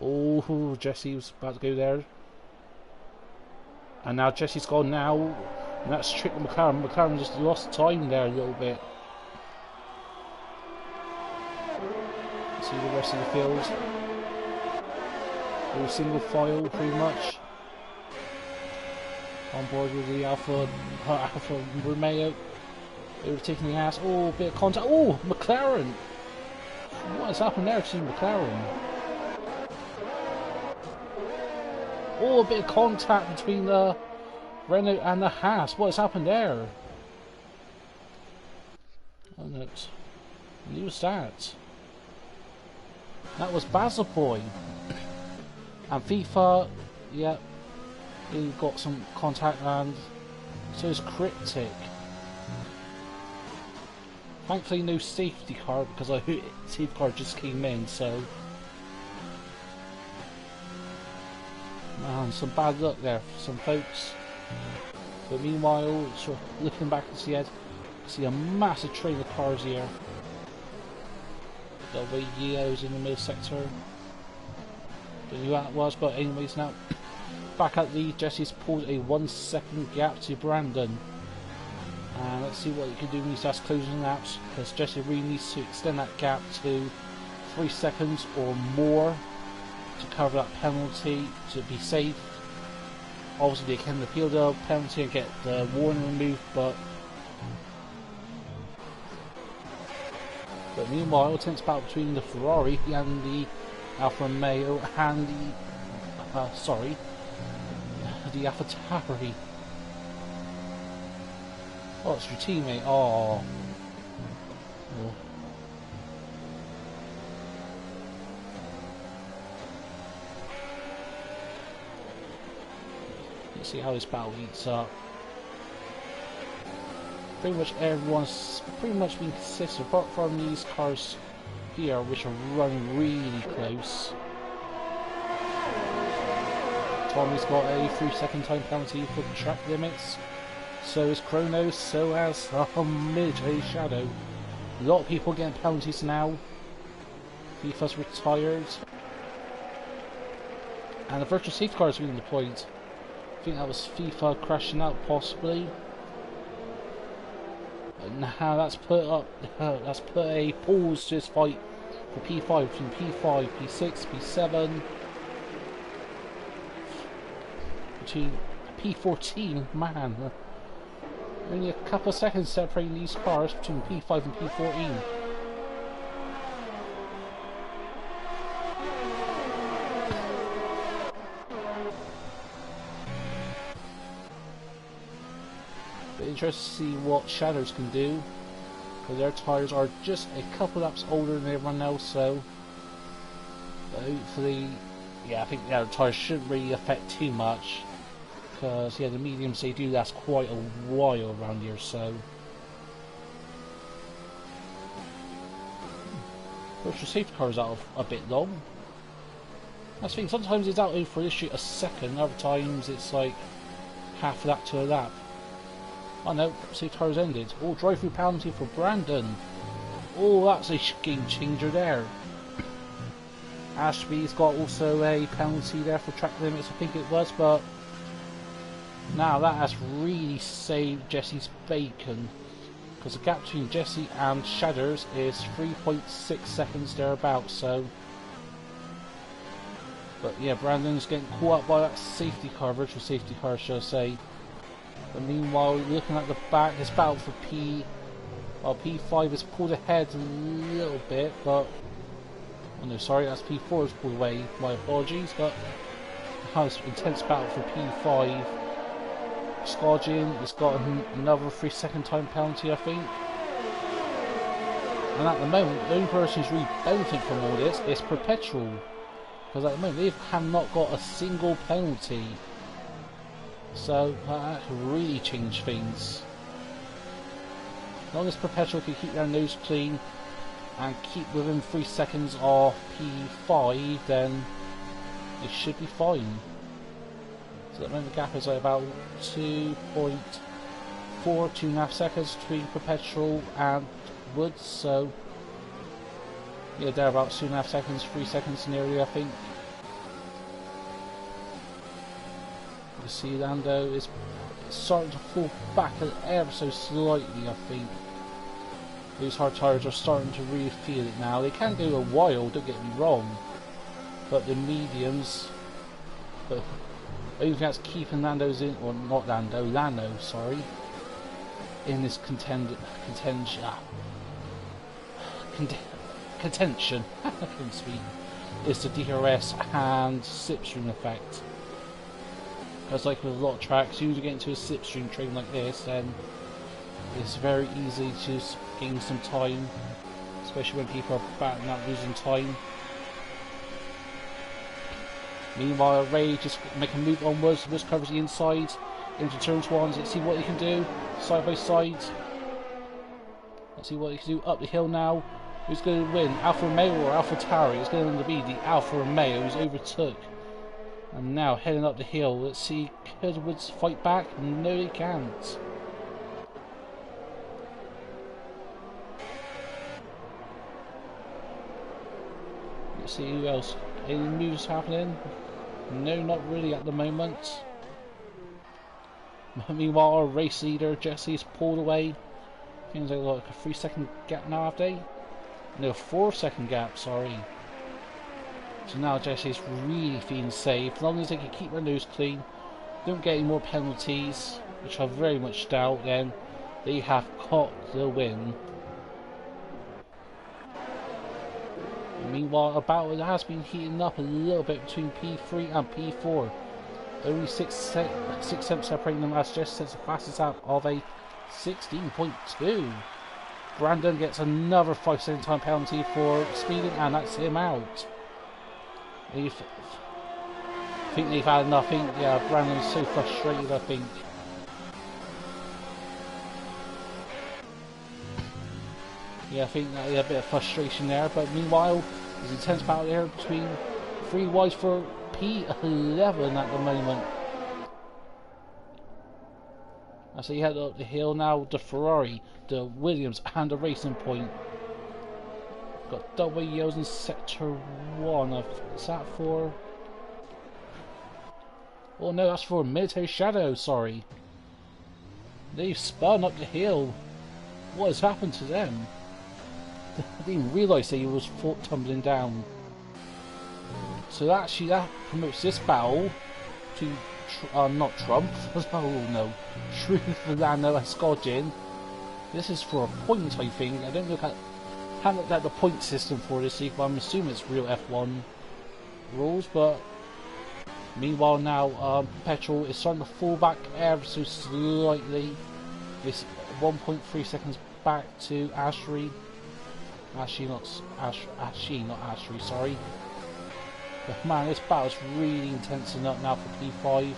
oh, Jesse was about to go there. And now Jesse's gone now. And that's tricked McLaren. McLaren just lost time there a little bit. See the rest of the field. All single file pretty much. On board with the Alfa Romeo. Overtaking the ass. Oh, bit of contact. Oh, McLaren! What has happened there to McLaren? Oh, a bit of contact between the Renault and the Haas. What has happened there? Oh no. Who was that? That was Basil Boy. And FIFA, yeah, he got some contact, and so is Cryptic. Thankfully no safety car, because safety car just came in, so man, some bad luck there for some folks. But meanwhile, sort of looking back at the head, see a massive train of cars here. The way Yeo's in the middle sector. Don't know who that was, but anyways, now back at the Jesse's pulled a 1 second gap to Brandon. And let's see what he can do when he starts closing laps, because Jesse really needs to extend that gap to 3 seconds or more to cover that penalty to be safe. Obviously they can appeal the penalty and get the warning removed, but meanwhile, tense battle between the Ferrari and the Alfa Romeo and the AlphaTauri. Oh, it's your teammate. Oh. Let's see how this battle heats up. Pretty much everyone's pretty much been consistent, apart from these cars here, which are running really close. Tommy's got a 3 second time penalty for the track limits. So is Kronos, so has Military Shadow. A lot of people getting penalties now. FIFA's retired. And the virtual safety car has been deployed. I think that was FIFA crashing out possibly. But now that's put a pause to this fight for P5 between P5, P6, P7, between P14. Man, only a couple of seconds separating these cars between P5 and P14. But interested to see what Shadows can do, because their tyres are just a couple laps older than everyone else, so hopefully, yeah, I think their tyres shouldn't really affect too much, because yeah, the mediums, they do last quite a while around here, so virtual safety car is out of a bit long. That's the thing, sometimes it's out for literally a second, other times it's like half a lap to a lap. Oh no, safety car has ended. Oh, drive-through penalty for Brandon. Oh, that's a game changer there. Ashby's got also a penalty there for track limits, I think it was, but now that has really saved Jesse's bacon, because the gap between Jesse and Shadows is 3.6 seconds thereabouts, so but yeah, Brandon's getting caught up by that safety car, virtual safety car shall I say. But meanwhile, looking at the back, this battle for P5 has pulled ahead a little bit, but oh no, sorry, that's P4 has pulled away, my apologies, but it's intense battle for P5 Scoggin has got another 3-second time penalty, I think. And at the moment, the only person who's really benefiting from all this is Perpetual. Because at the moment, they have not got a single penalty. So that could really change things. As long as Perpetual can keep their nose clean and keep within 3 seconds of P5, then it should be fine. So at the moment the gap is like about 2.4, 2.5 seconds between Perpetual and Woods, so yeah, they're about 2.5 seconds, 3 seconds nearly, I think. You can see Lando is starting to fall back ever so slightly, I think. These hard tires are starting to really feel it now. They can go a while, don't get me wrong, but the mediums, but only thing that's keeping Lando's in, or not Lando, sorry, in this contention. I couldn't speak. Is the DRS and slipstream effect. Because like with a lot of tracks, you get into a slipstream train like this, then it's very easy to gain some time, especially when people are batting out losing time. Meanwhile, Ray just make a move onwards. This covers the inside into turns 1. Let's see what he can do side by side. Let's see what he can do up the hill now. Who's going to win, Alfa Romeo or AlphaTauri? It's going to be the Alfa Romeo who's overtook. And now heading up the hill. Let's see, could Woods fight back? No, he can't. Let's see who else. Any moves happening? No, not really at the moment. Meanwhile, our race leader Jesse's pulled away. Seems like a 3-second gap now, have they? No, 4-second gap, sorry. So now Jesse's really feeling safe. As long as they can keep their nose clean, don't get any more penalties, which I very much doubt, then they have got the win. Meanwhile, a battle has been heating up a little bit between P3 and P4. Only 6 cents separating them, as Jess sets the fastest out of a 16.2. Brandon gets another 5-second time penalty for speeding, and that's him out. I think they've had enough. Yeah, Brandon's so frustrated, I think. Yeah, I think that a bit of frustration there, but meanwhile, there's intense battle there between 3 wides for P11 at the moment. As they head up the hill now, the Ferrari, the Williams, and the Racing Point. Got double yells in sector 1. Is that for? Oh no, that's for Military Shadow, sorry. They've spun up the hill. What has happened to them? I didn't realise he was tumbling down. So actually that promotes this battle to not Trump. Oh no, Truth, Lando and Scoggin. This is for a point, I think. I haven't looked at the point system for this league, but I'm assuming it's real F1 rules. But meanwhile now, Perpetual is starting to fall back ever so slightly. It's 1.3 seconds back to Ashry. Not Ashry, sorry. But man, this battle's really intensing up now for P5.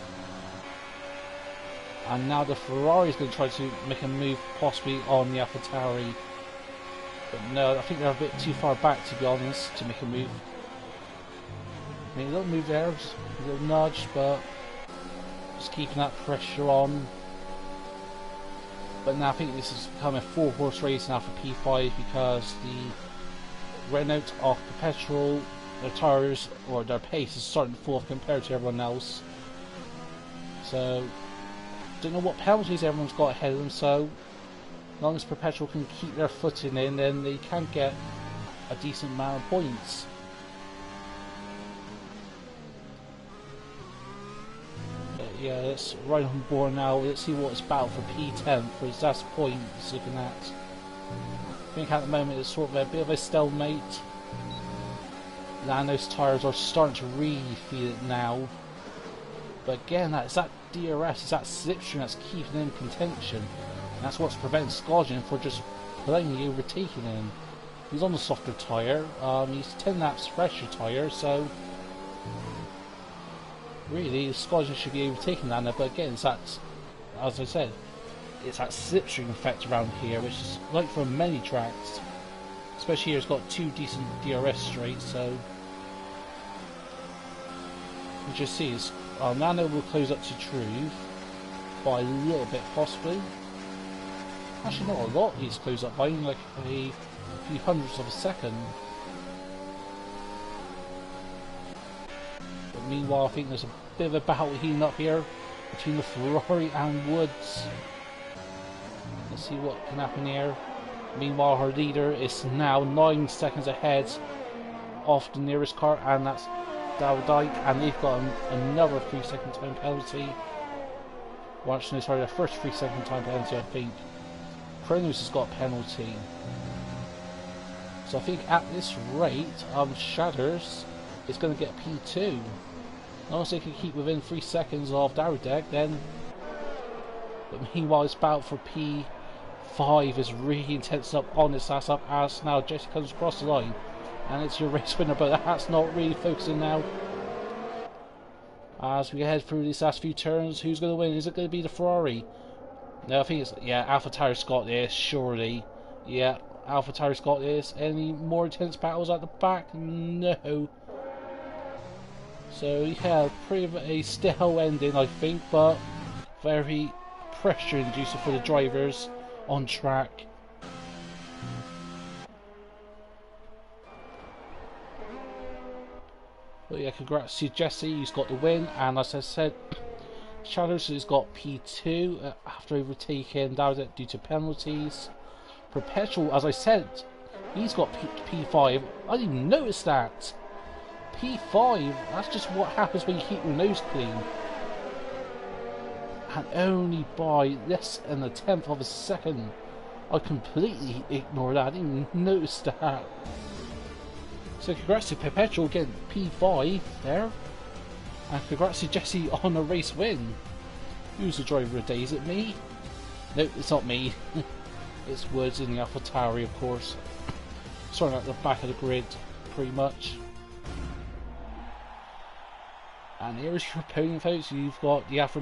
And now the Ferrari's going to try to make a move possibly on the AlphaTauri. But no, I think they're a bit too far back, to be honest, to make a move. I mean, a little move there, just a little nudge, but just keeping that pressure on. But now I think this has become a 4-horse race now for P5, because the Renault of Perpetual, their tyres or their pace is starting to fall off compared to everyone else. So don't know what penalties everyone's got ahead of them, so as long as Perpetual can keep their footing in, then they can get a decent amount of points. But yeah, let's right on board now. Let's see what it's about for P10, for his last point it's looking at. I think at the moment it's sort of a bit of a stalemate. Lando's tyres are starting to really feel it now. But again, that's that DRS, it's that slipstream that's keeping him in contention. And that's what's preventing Scoggin from just plainly overtaking him. He's on the softer tyre, he's 10 laps fresher tyre, so really Scoggin should be overtaking Landa, but again, it's that, as I said, it's that slipstream effect around here, which is like for many tracks. Especially here, it's got 2 decent DRS straights, so you just see is Lando will close up to Truth by a little bit, possibly. Actually, not a lot. He's closed up by like a few hundredths of a second. But meanwhile, I think there's a bit of a battle heating up here between the Ferrari and Woods. Let's see what can happen here. Meanwhile, her leader is now 9 seconds ahead of the nearest car, and that's Parabolic, and they've got another 3-second time penalty. Well, actually, sorry, their first 3-second time penalty, I think. Kronos has got a penalty. So I think at this rate, Shatters is going to get P2. As long as they can keep within 3 seconds of Parabolic, then. But meanwhile, it's battle for P5 is really intense up on this last up as now Jesse comes across the line. And it's your race winner, but that's not really focusing now. As we head through these last few turns, who's going to win? Is it going to be the Ferrari? No, I think it's, yeah, AlphaTauri's got this, surely. Yeah, AlphaTauri's got this. Any more intense battles at the back? No. So, yeah, pretty of a stale ending, I think, but very pressure inducing for the drivers on track. But yeah, congrats to Jesse, he's got the win, and as I said, Shadows has got P2 after overtaking Parabolic due to penalties. Perpetual, as I said, he's got P5. I didn't even notice that. P5, that's just what happens when you keep your nose clean. And only by less than a 10th of a second. I completely ignored that, I didn't even notice that. So congrats to Perpetual getting P5 there. And congrats to Jesse on a race win. Who's the driver of the day? Is it me? No, it's not me. It's Woods in the AlphaTauri, of course. Sorry, at the back of the grid, pretty much. And here's your podium, folks. You've got the Alfa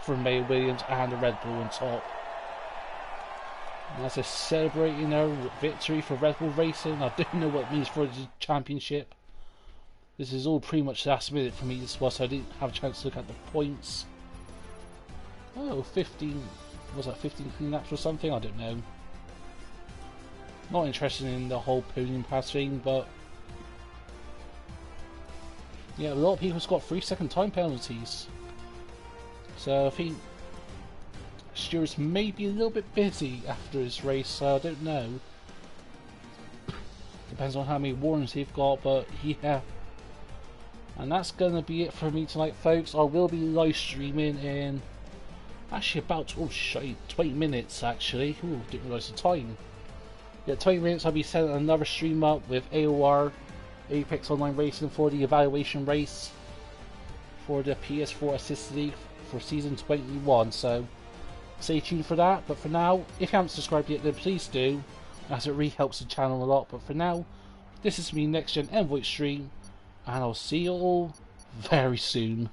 Romeo Williams and the Red Bull on top. And as they're celebrating their victory for Red Bull Racing, I don't know what it means for the championship. This is all pretty much last minute for me as well, so I didn't have a chance to look at the points. Oh, 15, was that 15 clean laps or something? I don't know. Not interested in the whole podium pass thing, but yeah, a lot of people's got 3-second time penalties. So I think Stewart's may be a little bit busy after this race, so I don't know. Depends on how many warnings they've got, but yeah. And that's going to be it for me tonight, folks. I will be live streaming in actually about 20 minutes actually. Ooh, didn't realise the time. Yeah, 20 minutes I'll be setting another stream up with AOR Apex Online Racing for the evaluation race for the PS4 Assisted League for season 21. So stay tuned for that. But for now, if you haven't subscribed yet, then please do, as it really helps the channel a lot. But for now, this is me, Next Gen Envoy Stream, and I'll see you all very soon.